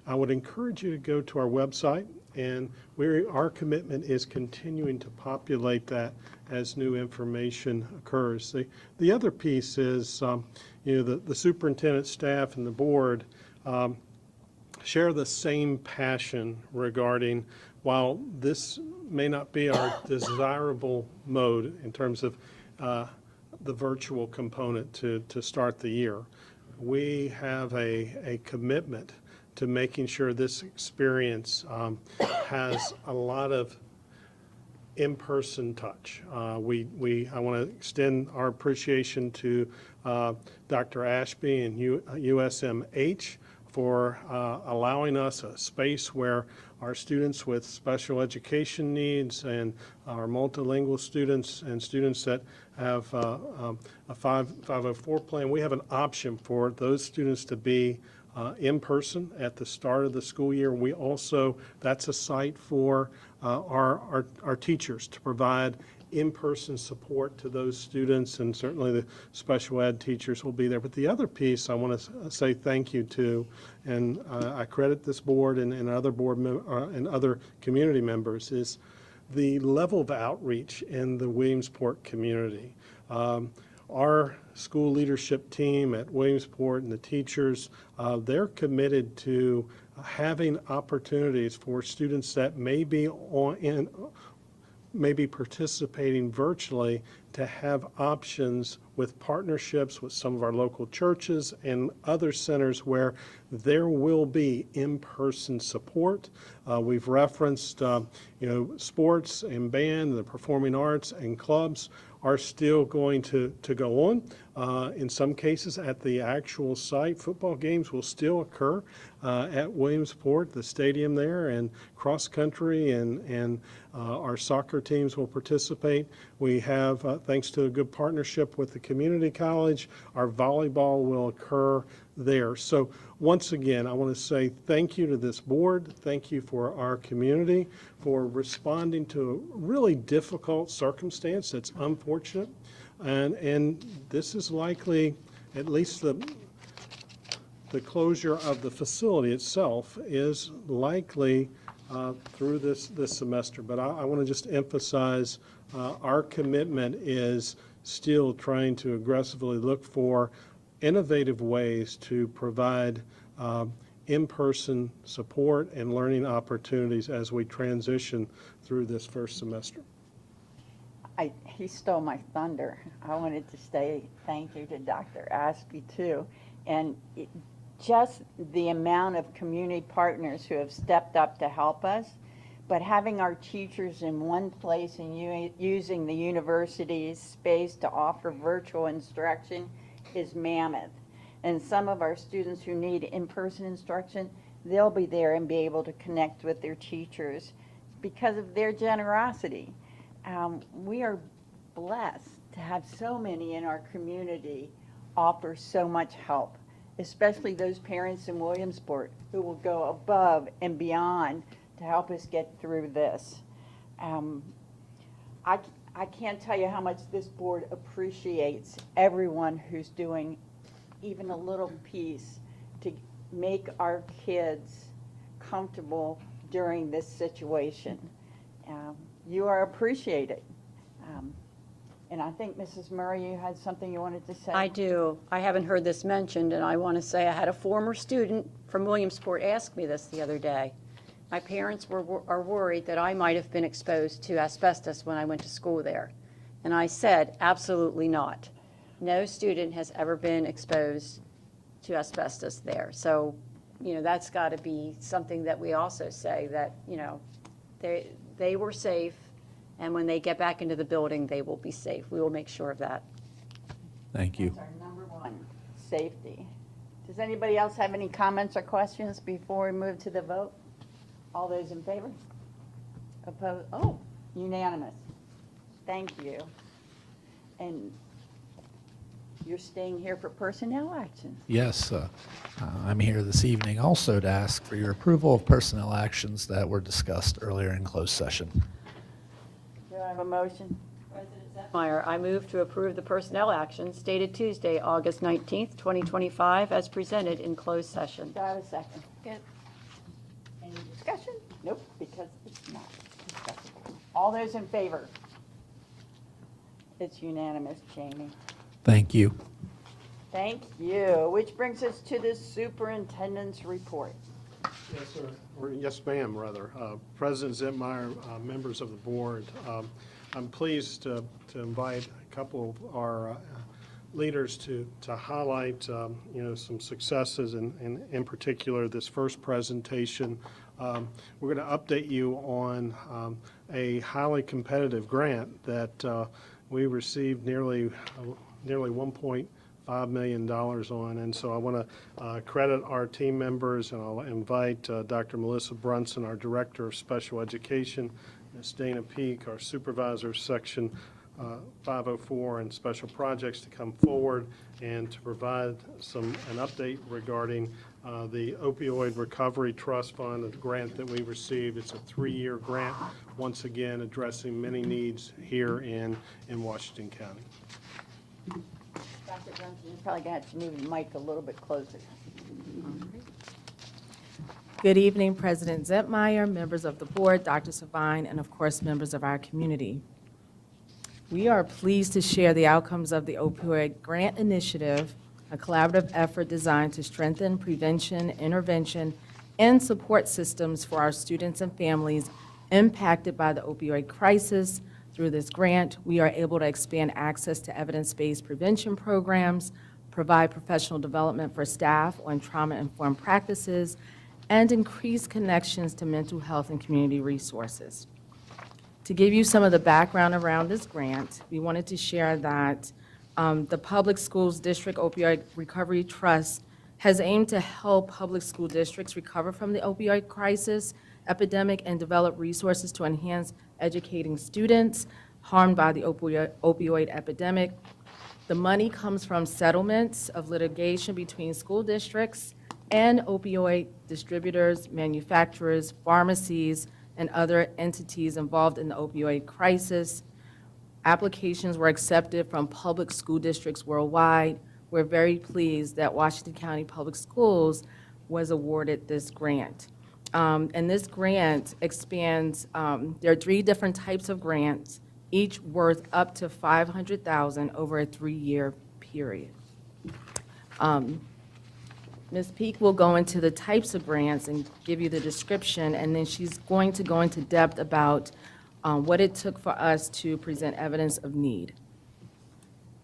I would encourage you to go to our website, and our commitment is continuing to populate that as new information occurs. The other piece is, the superintendent, staff, and the board share the same passion regarding, while this may not be our desirable mode in terms of the virtual component to start the year, we have a commitment to making sure this experience has a lot of in-person touch. I want to extend our appreciation to Dr. Ashby and USMH for allowing us a space where our students with special education needs and our multilingual students and students that have a 504 plan, we have an option for those students to be in person at the start of the school year. We also, that's a site for our teachers to provide in-person support to those students, and certainly the special ed teachers will be there. But the other piece I want to say thank you to, and I credit this board and other board and other community members, is the level of outreach in the Williamsport community. Our school leadership team at Williamsport and the teachers, they're committed to having opportunities for students that may be participating virtually to have options with partnerships with some of our local churches and other centers where there will be in-person support. We've referenced, sports and band, the performing arts and clubs are still going to go on. In some cases at the actual site, football games will still occur at Williamsport, the stadium there, and cross-country and our soccer teams will participate. We have, thanks to a good partnership with the community college, our volleyball will occur there. So once again, I want to say thank you to this board. Thank you for our community for responding to a really difficult circumstance that's unfortunate. And this is likely, at least the closure of the facility itself is likely through this semester. But I want to just emphasize our commitment is still trying to aggressively look for innovative ways to provide in-person support and learning opportunities as we transition through this first semester. He stole my thunder. I wanted to say thank you to Dr. Ashby too. And just the amount of community partners who have stepped up to help us, but having our teachers in one place and using the university's space to offer virtual instruction is mammoth. And some of our students who need in-person instruction, they'll be there and be able to connect with their teachers because of their generosity. We are blessed to have so many in our community offer so much help, especially those parents in Williamsport who will go above and beyond to help us get through this. I can't tell you how much this board appreciates everyone who's doing even a little piece to make our kids comfortable during this situation. You are appreciated. And I think, Mrs. Murray, you had something you wanted to say? I do. I haven't heard this mentioned, and I want to say I had a former student from Williamsport ask me this the other day. My parents are worried that I might have been exposed to asbestos when I went to school there. And I said, absolutely not. No student has ever been exposed to asbestos there. So, that's got to be something that we also say that, they were safe, and when they get back into the building, they will be safe. We will make sure of that. Thank you. That's our number one, safety. Does anybody else have any comments or questions before we move to the vote? All those in favor? Opposed? Oh, unanimous. Thank you. And you're staying here for personnel action. Yes, I'm here this evening also to ask for your approval of personnel actions that were discussed earlier in closed session. Do I have a motion? Meyer, I move to approve the personnel actions stated Tuesday, August 19th, 2025, as presented in closed session. Do I have a second? Good. Any discussion? Nope, because it's not discussable. All those in favor? It's unanimous, Jamie. Thank you. Thank you. Which brings us to the superintendent's report. Yes, sir. Or yes, ma'am, rather. President Zentmeyer, members of the board, I'm pleased to invite a couple of our leaders to highlight, some successes, and in particular, this first presentation. We're going to update you on a highly competitive grant that we received nearly $1.5 million on, and so I want to credit our team members, and I'll invite Dr. Melissa Brunson, our Director of Special Education, Ms. Dana Peak, our Supervisor, Section 504 and Special Projects, to come forward and to provide an update regarding the Opioid Recovery Trust Fund, a grant that we received. It's a 3-year grant, once again addressing many needs here in Washington County. Dr. Johnson, you're probably going to have to move the mic a little bit closer. Good evening, President Zentmeyer, members of the board, Dr. Savine, and of course, members of our community. We are pleased to share the outcomes of the Opioid Grant Initiative, a collaborative effort designed to strengthen prevention, intervention, and support systems for our students and families impacted by the opioid crisis. Through this grant, we are able to expand access to evidence-based prevention programs, provide professional development for staff on trauma-informed practices, and increase connections to mental health and community resources. To give you some of the background around this grant, we wanted to share that the Public Schools District Opioid Recovery Trust has aimed to help public school districts recover from the opioid crisis epidemic and develop resources to enhance educating students harmed by the opioid epidemic. The money comes from settlements of litigation between school districts and opioid distributors, manufacturers, pharmacies, and other entities involved in the opioid crisis. Applications were accepted from public school districts worldwide. We're very pleased that Washington County Public Schools was awarded this grant. And this grant expands, there are 3 different types of grants, each worth up to $500,000 over a 3-year period. Ms. Peak will go into the types of grants and give you the description, and then she's going to go into depth about what it took for us to present evidence of need.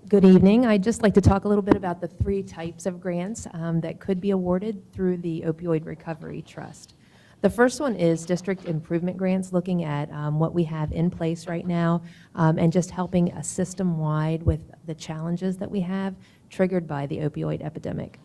Good evening. I'd just like to talk a little bit about the three types of grants that could be awarded through the Opioid Recovery Trust. The first one is district improvement grants, looking at what we have in place right now and just helping a system-wide with the challenges that we have triggered by the opioid epidemic.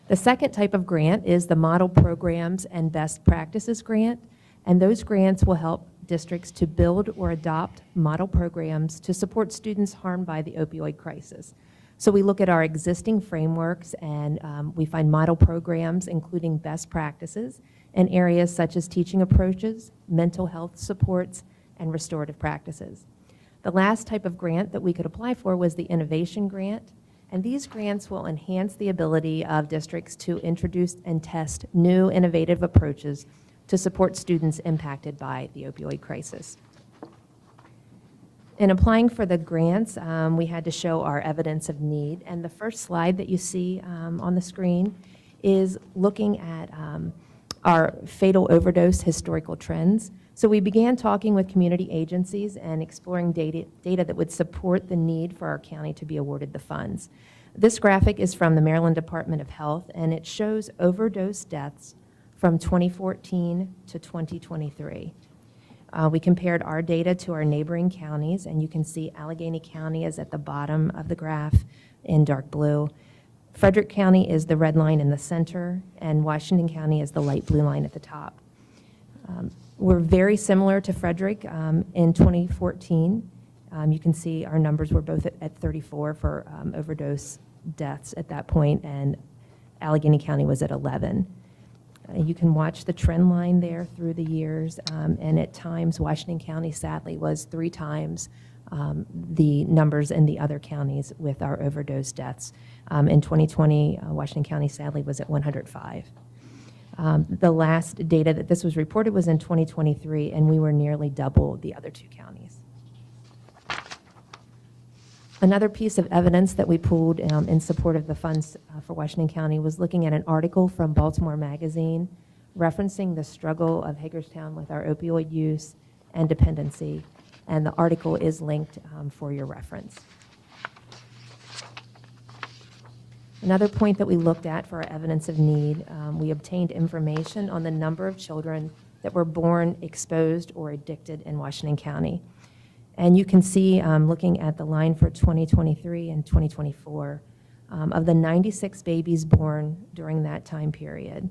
The second type of grant is the Model Programs and Best Practices Grant, and those grants will help districts to build or adopt model programs to support students harmed by the opioid crisis. So we look at our existing frameworks and we find model programs including best practices in areas such as teaching approaches, mental health supports, and restorative practices. The last type of grant that we could apply for was the Innovation Grant, and these grants will enhance the ability of districts to introduce and test new innovative approaches to support students impacted by the opioid crisis. In applying for the grants, we had to show our evidence of need, and the first slide that you see on the screen is looking at our fatal overdose historical trends. So we began talking with community agencies and exploring data that would support the need for our county to be awarded the funds. This graphic is from the Maryland Department of Health, and it shows overdose deaths from 2014 to 2023. We compared our data to our neighboring counties, and you can see Allegheny County is at the bottom of the graph in dark blue. Frederick County is the red line in the center, and Washington County is the light blue line at the top. We're very similar to Frederick in 2014. You can see our numbers were both at 34 for overdose deaths at that point, and Allegheny County was at 11. You can watch the trend line there through the years, and at times Washington County sadly was 3 times the numbers in the other counties with our overdose deaths. In 2020, Washington County sadly was at 105. The last data that this was reported was in 2023, and we were nearly double the other 2 counties. Another piece of evidence that we pulled in support of the funds for Washington County was looking at an article from Baltimore Magazine referencing the struggle of Hagerstown with our opioid use and dependency, and the article is linked for your reference. Another point that we looked at for our evidence of need, we obtained information on the number of children that were born exposed or addicted in Washington County. And you can see, looking at the line for 2023 and 2024, of the 96 babies born during that time period,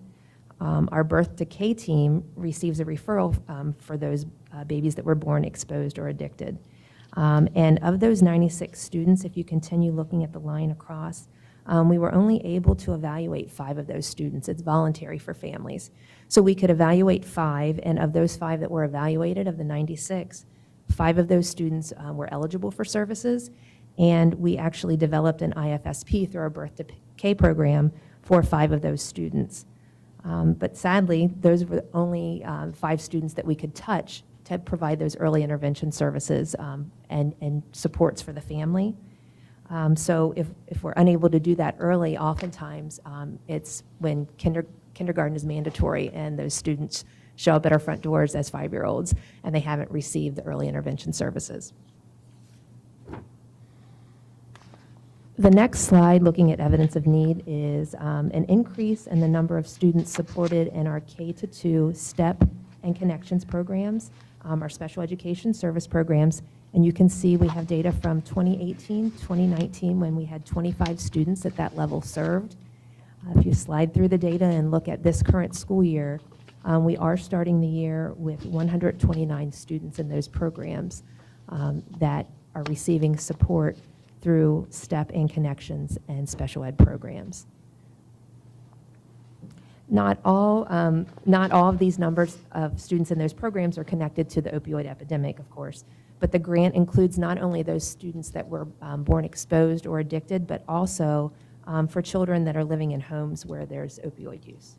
our birth decay team receives a referral for those babies that were born exposed or addicted. And of those 96 students, if you continue looking at the line across, we were only able to evaluate 5 of those students. It's voluntary for families. So we could evaluate 5, and of those 5 that were evaluated, of the 96, 5 of those students were eligible for services, and we actually developed an IFSP through our birth decay program for 5 of those students. But sadly, those were only 5 students that we could touch to provide those early intervention services and supports for the family. So if we're unable to do that early, oftentimes it's when kindergarten is mandatory and those students show up at our front doors as 5-year-olds and they haven't received the early intervention services. The next slide, looking at evidence of need, is an increase in the number of students supported in our K-2 STEP and Connections programs, our special education service programs. And you can see we have data from 2018, 2019, when we had 25 students at that level served. If you slide through the data and look at this current school year, we are starting the year with 129 students in those programs that are receiving support through STEP and Connections and special ed programs. Not all of these numbers of students in those programs are connected to the opioid epidemic, of course, but the grant includes not only those students that were born exposed or addicted, but also for children that are living in homes where there's opioid use.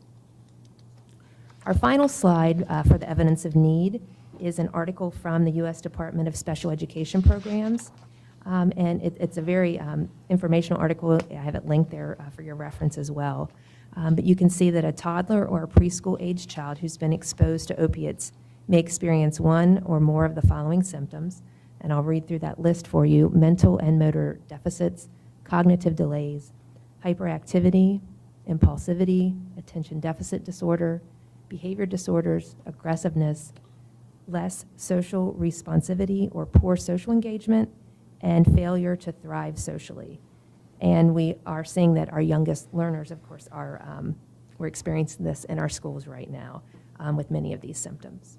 Our final slide for the evidence of need is an article from the U.S. Department of Special Education Programs. And it's a very informational article. I have it linked there for your reference as well. But you can see that a toddler or a preschool age child who's been exposed to opiates may experience one or more of the following symptoms, and I'll read through that list for you: mental and motor deficits, cognitive delays, hyperactivity, impulsivity, attention deficit disorder, behavior disorders, aggressiveness, less social responsivity or poor social engagement, and failure to thrive socially. And we are seeing that our youngest learners, of course, we're experiencing this in our schools right now with many of these symptoms.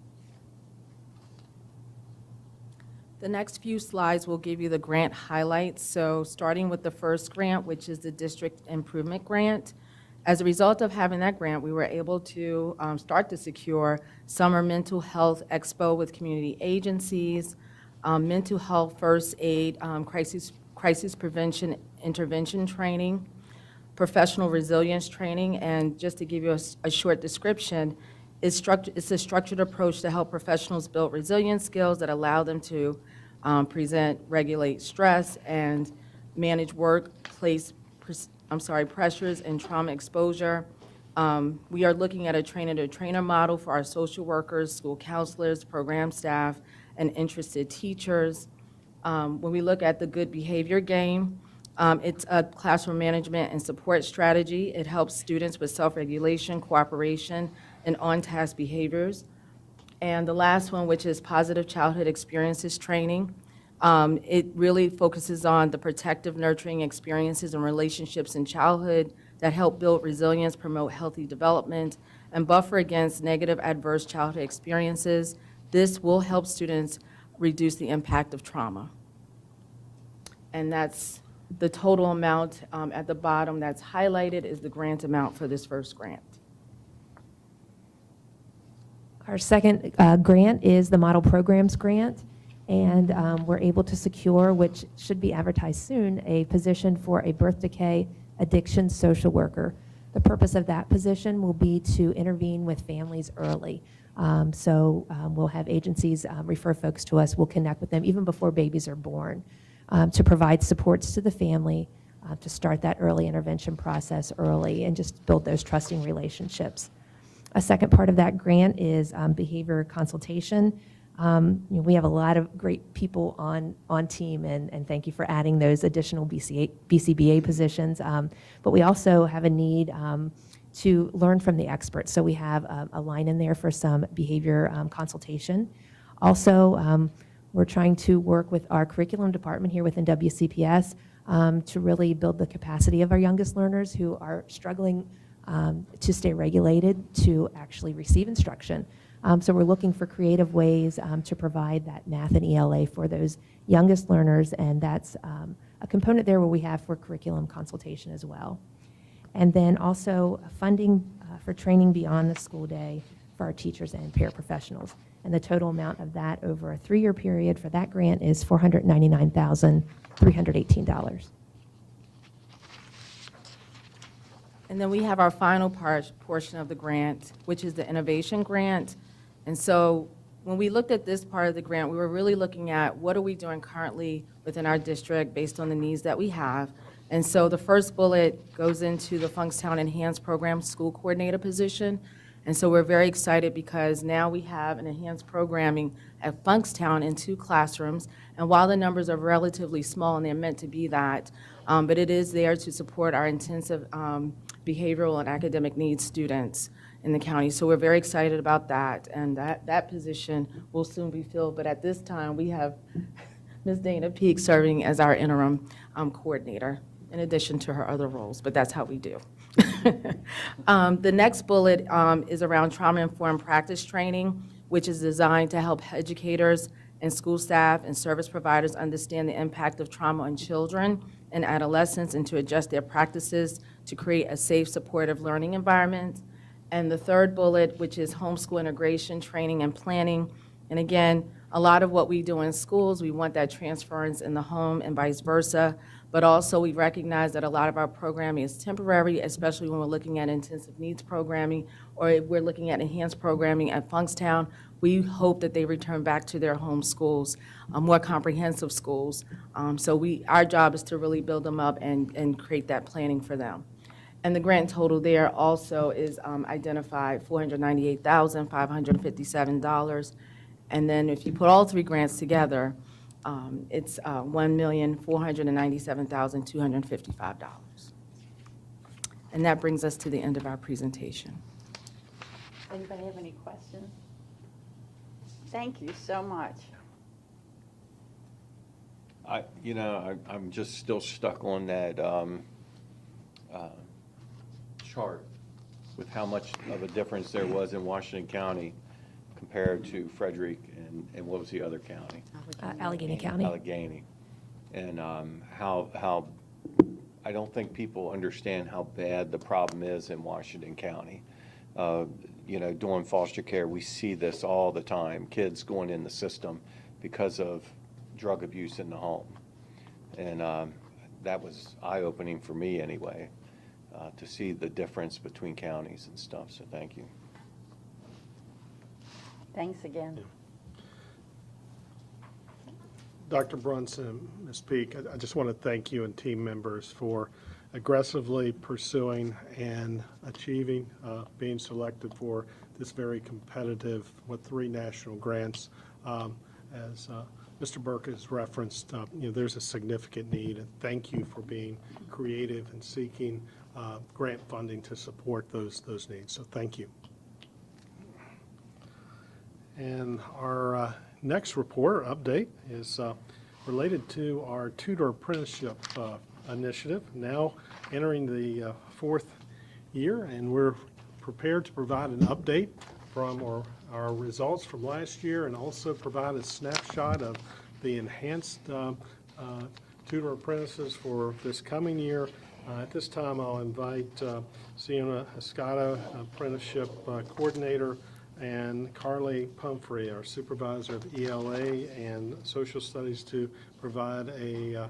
The next few slides will give you the grant highlights. So starting with the first grant, which is the District Improvement Grant. As a result of having that grant, we were able to start to secure Summer Mental Health Expo with community agencies, mental health first aid, crisis prevention intervention training, professional resilience training, and just to give you a short description, it's a structured approach to help professionals build resilience skills that allow them to regulate stress, and manage workplace pressures and trauma exposure. We are looking at a trainer-to-trainer model for our social workers, school counselors, program staff, and interested teachers. When we look at the good behavior game, it's a classroom management and support strategy. It helps students with self-regulation, cooperation, and on-task behaviors. And the last one, which is positive childhood experiences training. It really focuses on the protective, nurturing experiences and relationships in childhood that help build resilience, promote healthy development, and buffer against negative adverse childhood experiences. This will help students reduce the impact of trauma. And that's the total amount at the bottom that's highlighted is the grant amount for this first grant. Our second grant is the Model Programs Grant, and we're able to secure, which should be advertised soon, a position for a birth decay addiction social worker. The purpose of that position will be to intervene with families early. We'll have agencies refer folks to us. We'll connect with them even before babies are born to provide supports to the family, to start that early intervention process early and just build those trusting relationships. A second part of that grant is behavior consultation. We have a lot of great people on team, and thank you for adding those additional BCBA positions. But we also have a need to learn from the experts. So we have a line in there for some behavior consultation. Also, we're trying to work with our curriculum department here within WCPS to really build the capacity of our youngest learners who are struggling to stay regulated, to actually receive instruction. So we're looking for creative ways to provide that math and ELA for those youngest learners, and that's a component there where we have for curriculum consultation as well. And then also funding for training beyond the school day for our teachers and paraprofessionals. And the total amount of that over a 3-year period for that grant is $499,318. And then we have our final portion of the grant, which is the innovation grant. And so when we looked at this part of the grant, we were really looking at what are we doing currently within our district based on the needs that we have. And so the first bullet goes into the Funkstown Enhanced Program School Coordinator position. And so we're very excited because now we have an enhanced programming at Funkstown in 2 classrooms. And while the numbers are relatively small, and they're meant to be that, but it is there to support our intensive behavioral and academic needs students in the county. So we're very excited about that. And that position will soon be filled. But at this time, we have Ms. Dana Peak serving as our interim coordinator, in addition to her other roles. But that's how we do. The next bullet is around trauma-informed practice training, which is designed to help educators and school staff and service providers understand the impact of trauma on children and adolescents and to adjust their practices to create a safe, supportive learning environment. And the third bullet, which is homeschool integration, training, and planning. And again, a lot of what we do in schools, we want that transference in the home and vice versa. But also we recognize that a lot of our programming is temporary, especially when we're looking at intensive needs programming, or if we're looking at enhanced programming at Funkstown. We hope that they return back to their home schools, more comprehensive schools. So our job is to really build them up and create that planning for them. And the grant total there also is identified $498,557. And then if you put all three grants together, it's $1,497,255. And that brings us to the end of our presentation. Anybody have any questions? Thank you so much. I'm just still stuck on that chart with how much of a difference there was in Washington County compared to Frederick and what was the other county? Allegheny County. Allegheny. And how I don't think people understand how bad the problem is in Washington County. Doing foster care, we see this all the time, kids going in the system because of drug abuse in the home. And that was eye-opening for me anyway, to see the difference between counties and stuff, so thank you. Thanks again. Dr. Brunson, Ms. Peak, I just want to thank you and team members for aggressively pursuing and achieving, being selected for this very competitive, 3 national grants. As Mr. Burke has referenced, there's a significant need, and thank you for being creative and seeking grant funding to support those needs, so thank you. And our next report update is related to our tutor apprenticeship initiative, now entering the 4th year, and we're prepared to provide an update from our results from last year and also provide a snapshot of the enhanced tutor apprentices for this coming year. At this time, I'll invite Sienna Escato, Apprenticeship Coordinator, and Carly Pumphrey, our Supervisor of ELA and Social Studies, to provide a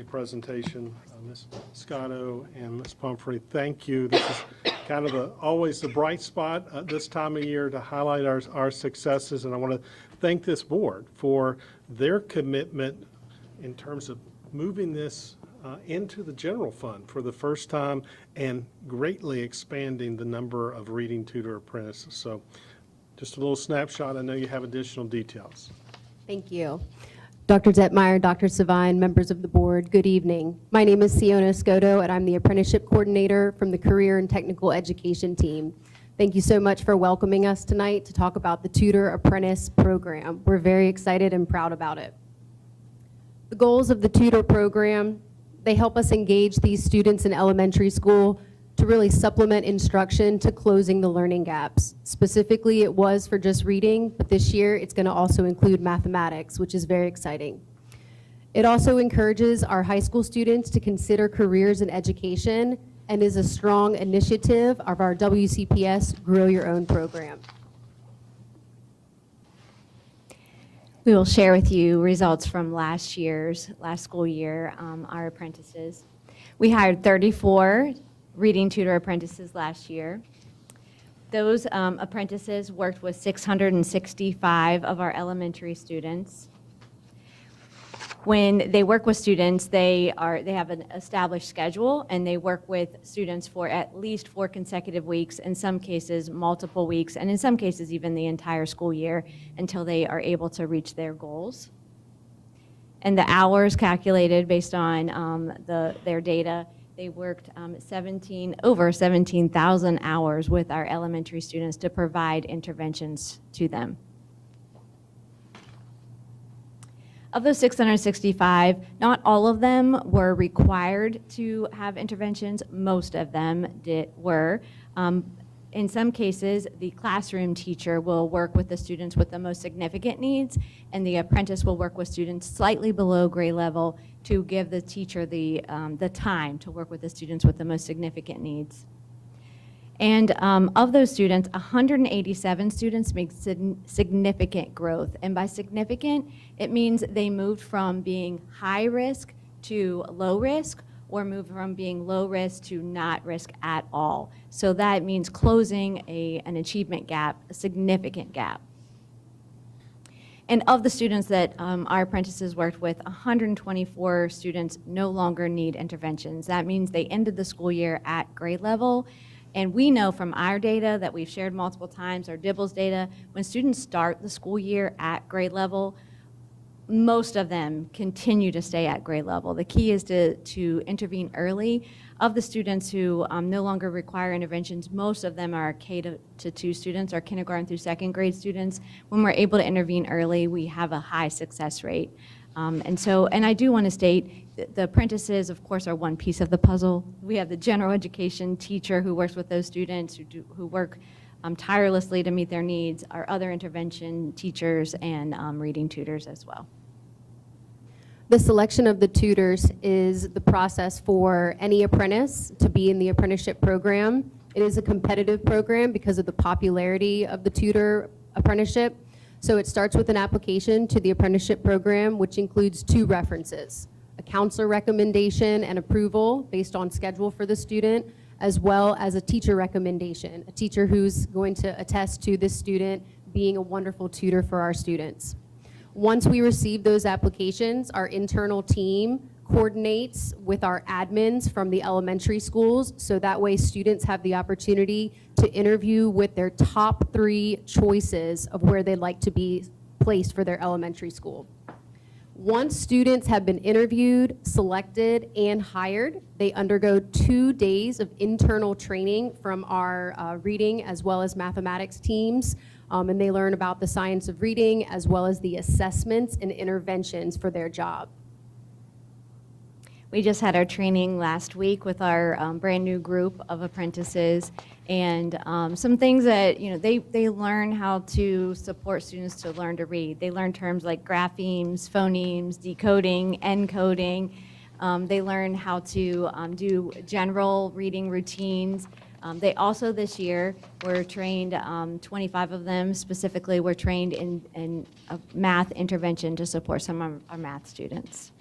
presentation. Ms. Scotto and Ms. Pumphrey, thank you. This is kind of always the bright spot this time of year to highlight our successes, and I want to thank this board for their commitment in terms of moving this into the general fund for the first time and greatly expanding the number of reading tutor apprentices. So just a little snapshot. I know you have additional details. Thank you. Dr. Detmeyer, Dr. Savine, members of the board, good evening. My name is Sienna Escoto, and I'm the Apprenticeship Coordinator from the Career and Technical Education team. Thank you so much for welcoming us tonight to talk about the Tutor Apprentice program. We're very excited and proud about it. The goals of the Tutor program, they help us engage these students in elementary school to really supplement instruction to closing the learning gaps. Specifically, it was for just reading, but this year it's going to also include mathematics, which is very exciting. It also encourages our high school students to consider careers in education and is a strong initiative of our WCPS Grow Your Own program. We will share with you results from last school year, our apprentices. We hired 34 reading tutor apprentices last year. Those apprentices worked with 665 of our elementary students. When they work with students, they have an established schedule, and they work with students for at least 4 consecutive weeks, in some cases multiple weeks, and in some cases even the entire school year until they are able to reach their goals. And the hours calculated based on their data, they worked over 17,000 hours with our elementary students to provide interventions to them. Of those 665, not all of them were required to have interventions. Most of them were. In some cases, the classroom teacher will work with the students with the most significant needs, and the apprentice will work with students slightly below grade level to give the teacher the time to work with the students with the most significant needs. And of those students, 187 students made significant growth. And by significant, it means they moved from being high risk to low risk, or moved from being low risk to not risk at all. So that means closing an achievement gap, a significant gap. And of the students that our apprentices worked with, 124 students no longer need interventions. That means they ended the school year at grade level. And we know from our data that we've shared multiple times, our DIBELS data, when students start the school year at grade level, most of them continue to stay at grade level. The key is to intervene early. Of the students who no longer require interventions, most of them are K-2 students or kindergarten through second grade students. When we're able to intervene early, we have a high success rate. And I do want to state the apprentices, of course, are one piece of the puzzle. We have the general education teacher who works with those students who work tirelessly to meet their needs, our other intervention teachers and reading tutors as well. The selection of the tutors is the process for any apprentice to be in the apprenticeship program. It is a competitive program because of the popularity of the tutor apprenticeship. So it starts with an application to the apprenticeship program, which includes 2 references, a counselor recommendation and approval based on schedule for the student, as well as a teacher recommendation, a teacher who's going to attest to this student being a wonderful tutor for our students. Once we receive those applications, our internal team coordinates with our admins from the elementary schools, so that way students have the opportunity to interview with their top 3 choices of where they'd like to be placed for their elementary school. Once students have been interviewed, selected, and hired, they undergo 2 days of internal training from our reading as well as mathematics teams, and they learn about the science of reading as well as the assessments and interventions for their job. We just had our training last week with our brand new group of apprentices, and some things that, they learn how to support students to learn to read. They learn terms like graphemes, phonemes, decoding, encoding. They learn how to do general reading routines. They also this year were trained, 25 of them specifically were trained in a math intervention to support some of our math students.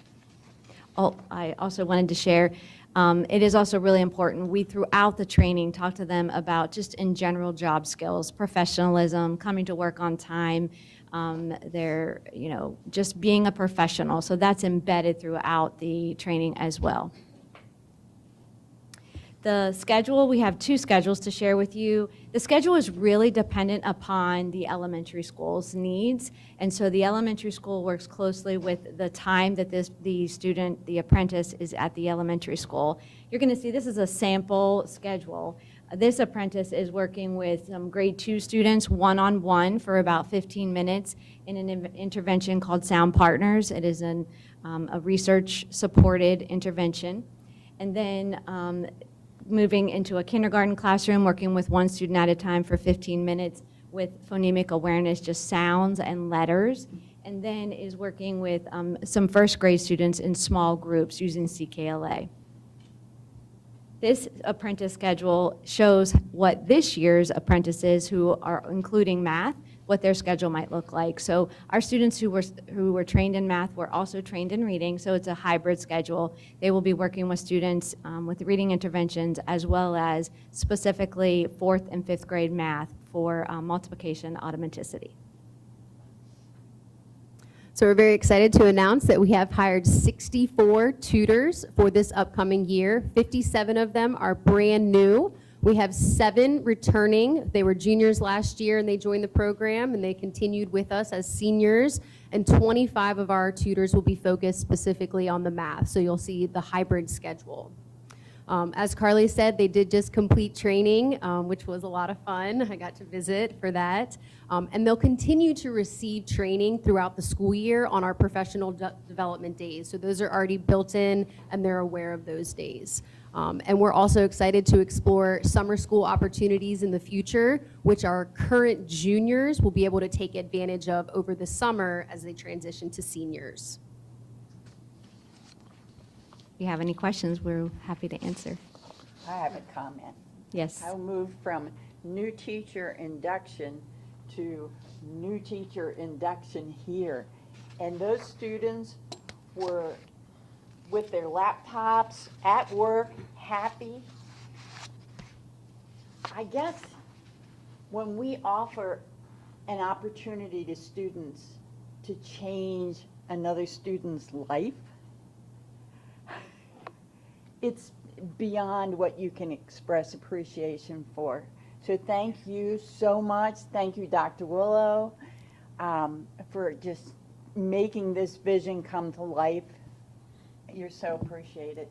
I also wanted to share, it is also really important, we throughout the training talk to them about just in general job skills, professionalism, coming to work on time, just being a professional. So that's embedded throughout the training as well. The schedule, we have 2 schedules to share with you. The schedule is really dependent upon the elementary school's needs, and so the elementary school works closely with the time that the apprentice is at the elementary school. You're going to see this is a sample schedule. This apprentice is working with some grade 2 students one-on-one for about 15 minutes in an intervention called Sound Partners. It is a research-supported intervention. And then moving into a kindergarten classroom, working with 1 student at a time for 15 minutes with phonemic awareness, just sounds and letters, and then is working with some first grade students in small groups using CKLA. This apprentice schedule shows what this year's apprentices who are including math, what their schedule might look like. So our students who were trained in math were also trained in reading, so it's a hybrid schedule. They will be working with students with reading interventions as well as specifically 4th and 5th grade math for multiplication automaticity. So we're very excited to announce that we have hired 64 tutors for this upcoming year. 57 of them are brand new. We have 7 returning. They were juniors last year and they joined the program and they continued with us as seniors. And 25 of our tutors will be focused specifically on the math. So you'll see the hybrid schedule. As Carly said, they did just complete training, which was a lot of fun. I got to visit for that. And they'll continue to receive training throughout the school year on our professional development days. So those are already built in and they're aware of those days. And we're also excited to explore summer school opportunities in the future, which our current juniors will be able to take advantage of over the summer as they transition to seniors. If you have any questions, we're happy to answer. I have a comment. Yes. I'll move from new teacher induction to new teacher induction here. And those students were with their laptops, at work, happy. I guess when we offer an opportunity to students to change another student's life, it's beyond what you can express appreciation for. So thank you so much. Thank you, Dr. Willow, for just making this vision come to life. You're so appreciated.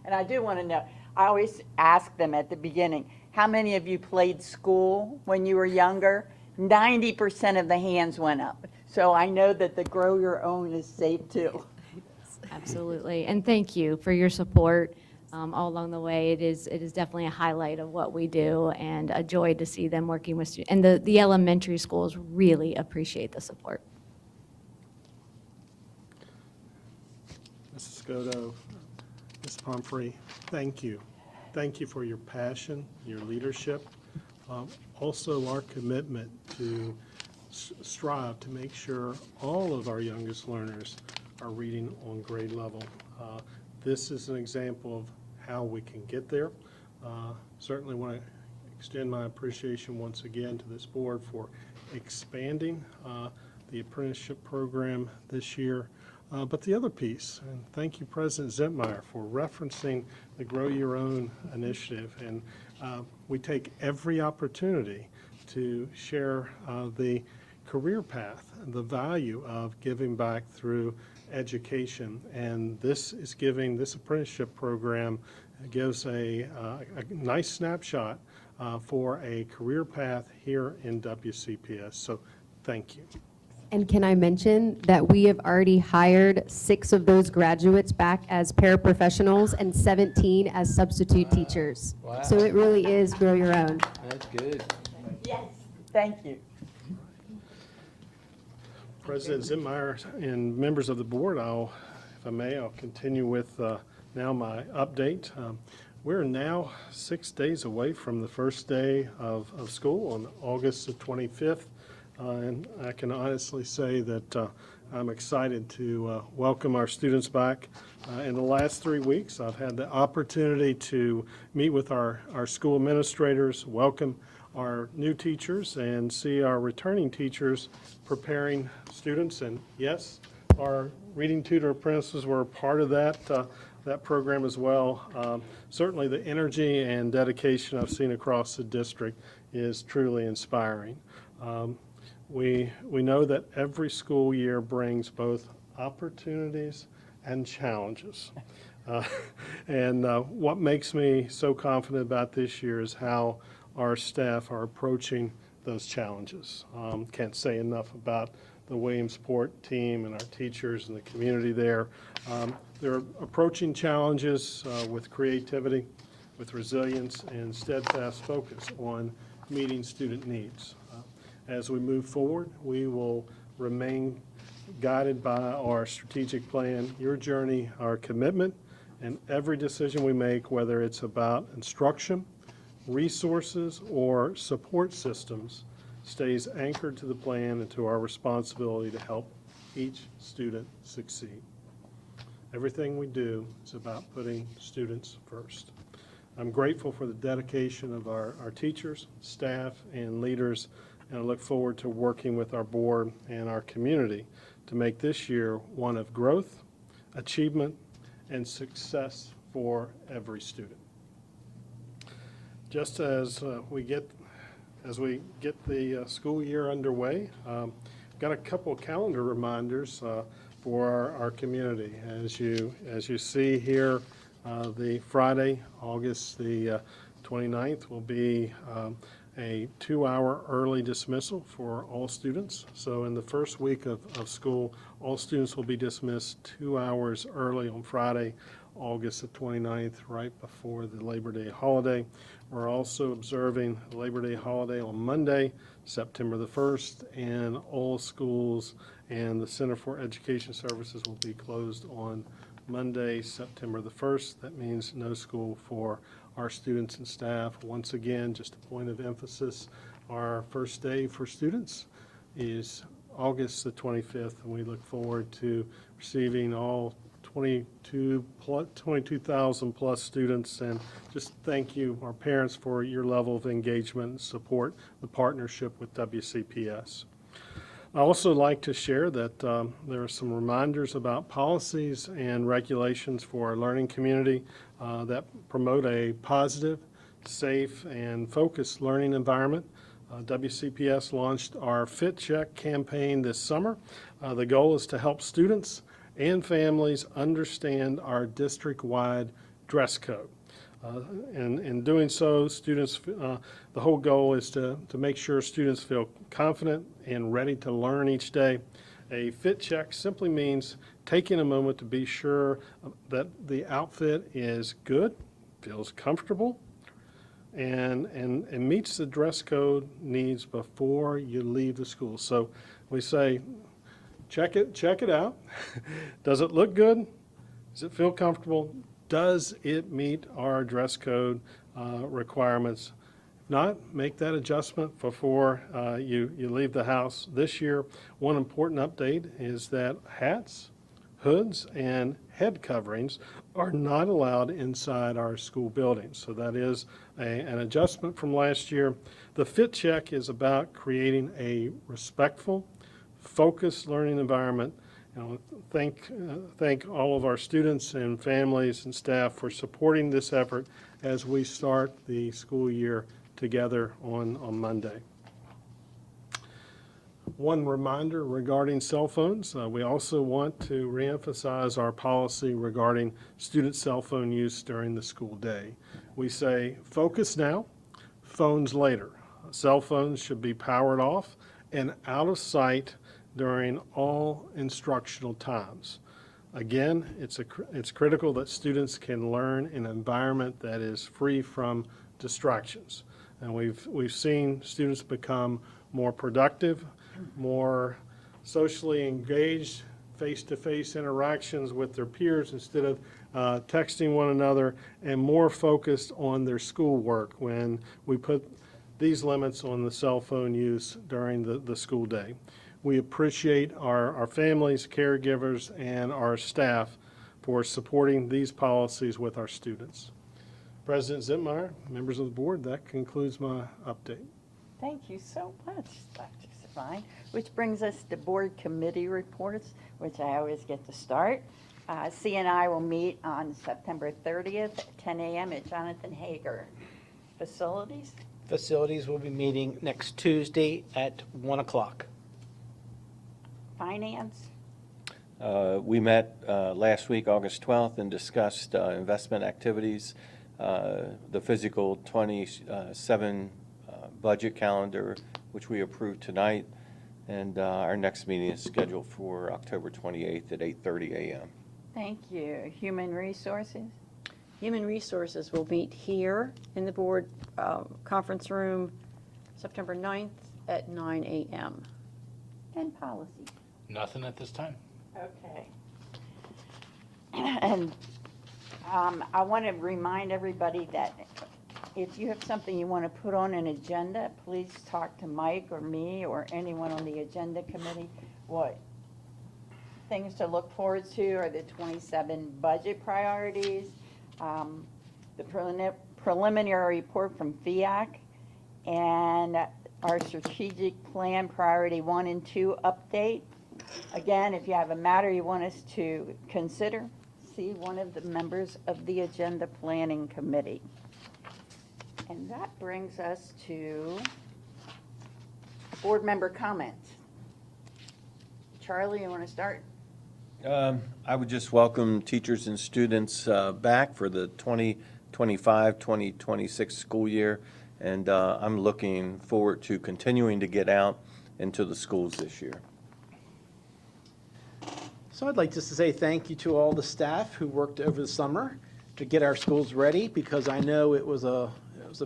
And I do want to know, I always ask them at the beginning, how many of you played school when you were younger? 90% of the hands went up. So I know that the grow your own is safe too. Absolutely, and thank you for your support all along the way. It is definitely a highlight of what we do, and a joy to see them working with students. And the elementary schools really appreciate the support. Mrs. Scotto, Ms. Pumphrey, thank you. Thank you for your passion, your leadership, also our commitment to strive to make sure all of our youngest learners are reading on grade level. This is an example of how we can get there. Certainly want to extend my appreciation once again to this board for expanding the apprenticeship program this year. But the other piece, and thank you, President Zentmeyer, for referencing the Grow Your Own initiative. And we take every opportunity to share the career path, the value of giving back through education. And this apprenticeship program gives a nice snapshot for a career path here in WCPS. So thank you. And can I mention that we have already hired 6 of those graduates back as paraprofessionals and 17 as substitute teachers. Wow. So it really is grow your own. That's good. Yes, thank you. President Zentmeyer and members of the board, if I may, I'll continue with now my update. We're now 6 days away from the first day of school on August the 25th. And I can honestly say that I'm excited to welcome our students back. In the last 3 weeks, I've had the opportunity to meet with our school administrators, welcome our new teachers, and see our returning teachers preparing students. And yes, our reading tutor apprentices were a part of that program as well. Certainly the energy and dedication I've seen across the district is truly inspiring. We know that every school year brings both opportunities and challenges. And what makes me so confident about this year is how our staff are approaching those challenges. Can't say enough about the Williamsport team and our teachers and the community there. They're approaching challenges with creativity, with resilience, and steadfast focus on meeting student needs. As we move forward, we will remain guided by our strategic plan, your journey, our commitment, and every decision we make, whether it's about instruction, resources, or support systems, stays anchored to the plan and to our responsibility to help each student succeed. Everything we do is about putting students first. I'm grateful for the dedication of our teachers, staff, and leaders, and I look forward to working with our board and our community to make this year one of growth, achievement, and success for every student. Just as we get the school year underway, got a couple of calendar reminders for our community. As you see here, the Friday, August the 29th, will be a 2-hour early dismissal for all students. So in the first week of school, all students will be dismissed 2 hours early on Friday, August the 29th, right before the Labor Day holiday. We're also observing the Labor Day holiday on Monday, September the 1st, and all schools and the Center for Education Services will be closed on Monday, September the 1st. That means no school for our students and staff. Once again, just a point of emphasis, our first day for students is August the 25th, and we look forward to receiving all 22,000 plus students, and just thank you, our parents, for your level of engagement and support, the partnership with WCPS. I also like to share that there are some reminders about policies and regulations for our learning community that promote a positive, safe, and focused learning environment. WCPS launched our Fit Check campaign this summer. The goal is to help students and families understand our district-wide dress code. In doing so, students, the whole goal is to make sure students feel confident and ready to learn each day. A fit check simply means taking a moment to be sure that the outfit is good, feels comfortable, and meets the dress code needs before you leave the school. So we say, check it out. Does it look good? Does it feel comfortable? Does it meet our dress code requirements? If not, make that adjustment before you leave the house. This year, one important update is that hats, hoods, and head coverings are not allowed inside our school buildings. So that is an adjustment from last year. The Fit Check is about creating a respectful, focused learning environment. Thank all of our students and families and staff for supporting this effort as we start the school year together on Monday. One reminder regarding cell phones, we also want to reemphasize our policy regarding student cell phone use during the school day. We say focus now, phones later. Cell phones should be powered off and out of sight during all instructional times. Again, it's critical that students can learn in an environment that is free from distractions. And we've seen students become more productive, more socially engaged, face-to-face interactions with their peers instead of texting one another, and more focused on their schoolwork when we put these limits on the cell phone use during the school day. We appreciate our families, caregivers, and our staff for supporting these policies with our students. President Zentmeyer, members of the board, that concludes my update. Thank you so much, Dr. Savine. Which brings us to board committee reports, which I always get to start. C&I will meet on September 30th at 10 a.m. at Jonathan Hager. Facilities? Facilities will be meeting next Tuesday at 1 o'clock. Finance? We met last week, August 12th, and discussed investment activities, the fiscal 27 budget calendar, which we approved tonight, and our next meeting is scheduled for October 28th at 8:30 a.m. Thank you. Human Resources? Human Resources will meet here in the board conference room September 9th at 9 a.m. And Policy? Nothing at this time. Okay. And I want to remind everybody that if you have something you want to put on an agenda, please talk to Mike or me or anyone on the agenda committee. What things to look forward to are the 27 budget priorities, the preliminary report from FIAC, and our strategic plan priority 1 and 2 update. Again, if you have a matter you want us to consider, see one of the members of the Agenda Planning Committee. And that brings us to board member comments. Charlie, you want to start? I would just welcome teachers and students back for the 2025-2026 school year, and I'm looking forward to continuing to get out into the schools this year. So I'd like just to say thank you to all the staff who worked over the summer to get our schools ready, because I know it was a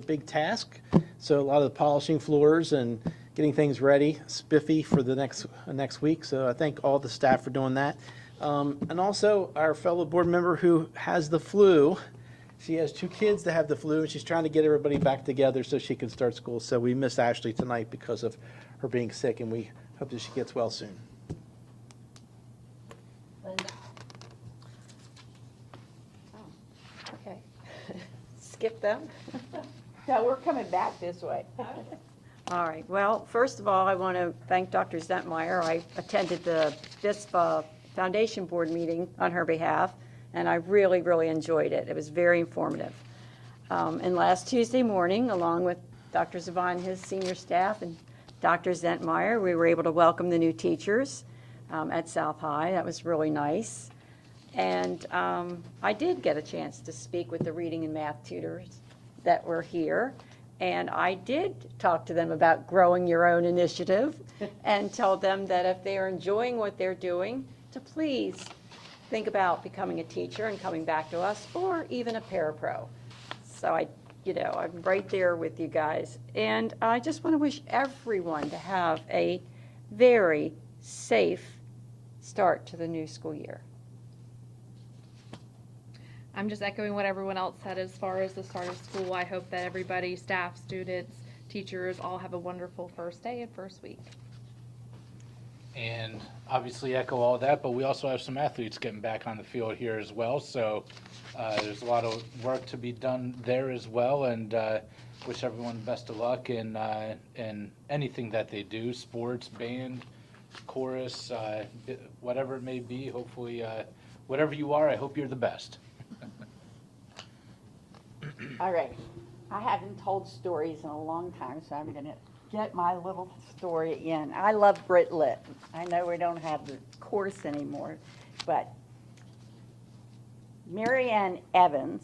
big task. So a lot of the polishing floors and getting things ready, spiffy for the next week. So I thank all the staff for doing that. And also our fellow board member who has the flu. She has 2 kids that have the flu, and she's trying to get everybody back together so she can start school. So we miss Ashley tonight because of her being sick, and we hope that she gets well soon. Linda? Oh, okay. Skip them. No, we're coming back this way. All right, well, first of all, I want to thank Dr. Zentmeyer. I attended the BISPA Foundation Board meeting on her behalf, and I really, really enjoyed it. It was very informative. And last Tuesday morning, along with Dr. Zavine and his senior staff and Dr. Zentmeyer, we were able to welcome the new teachers at South High. That was really nice. And I did get a chance to speak with the reading and math tutors that were here. And I did talk to them about growing your own initiative and tell them that if they are enjoying what they're doing, to please think about becoming a teacher and coming back to us, or even a parapro. So I'm right there with you guys. And I just want to wish everyone to have a very safe start to the new school year. I'm just echoing what everyone else said as far as the start of school. I hope that everybody, staff, students, teachers, all have a wonderful first day and first week. And obviously echo all that, but we also have some athletes getting back on the field here as well. So there's a lot of work to be done there as well, and wish everyone best of luck in anything that they do, sports, band, chorus, whatever it may be. Hopefully, whatever you are, I hope you're the best. All right. I haven't told stories in a long time, so I'm going to get my little story in. I love Brit Lit. I know we don't have the course anymore, but Mary Ann Evans,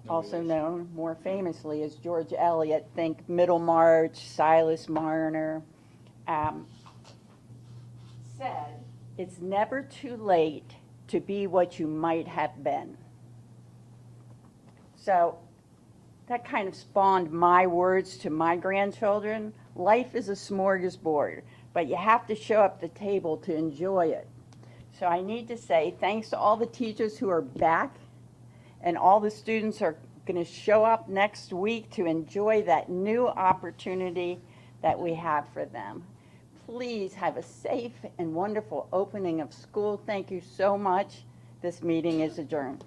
also known more famously as George Eliot, think Middlemarch, Silas Marner, said, "It's never too late to be what you might have been." So that kind of spawned my words to my grandchildren. Life is a smorgasbord, but you have to show up at the table to enjoy it. So I need to say thanks to all the teachers who are back, and all the students are going to show up next week to enjoy that new opportunity that we have for them. Please have a safe and wonderful opening of school. Thank you so much. This meeting is adjourned.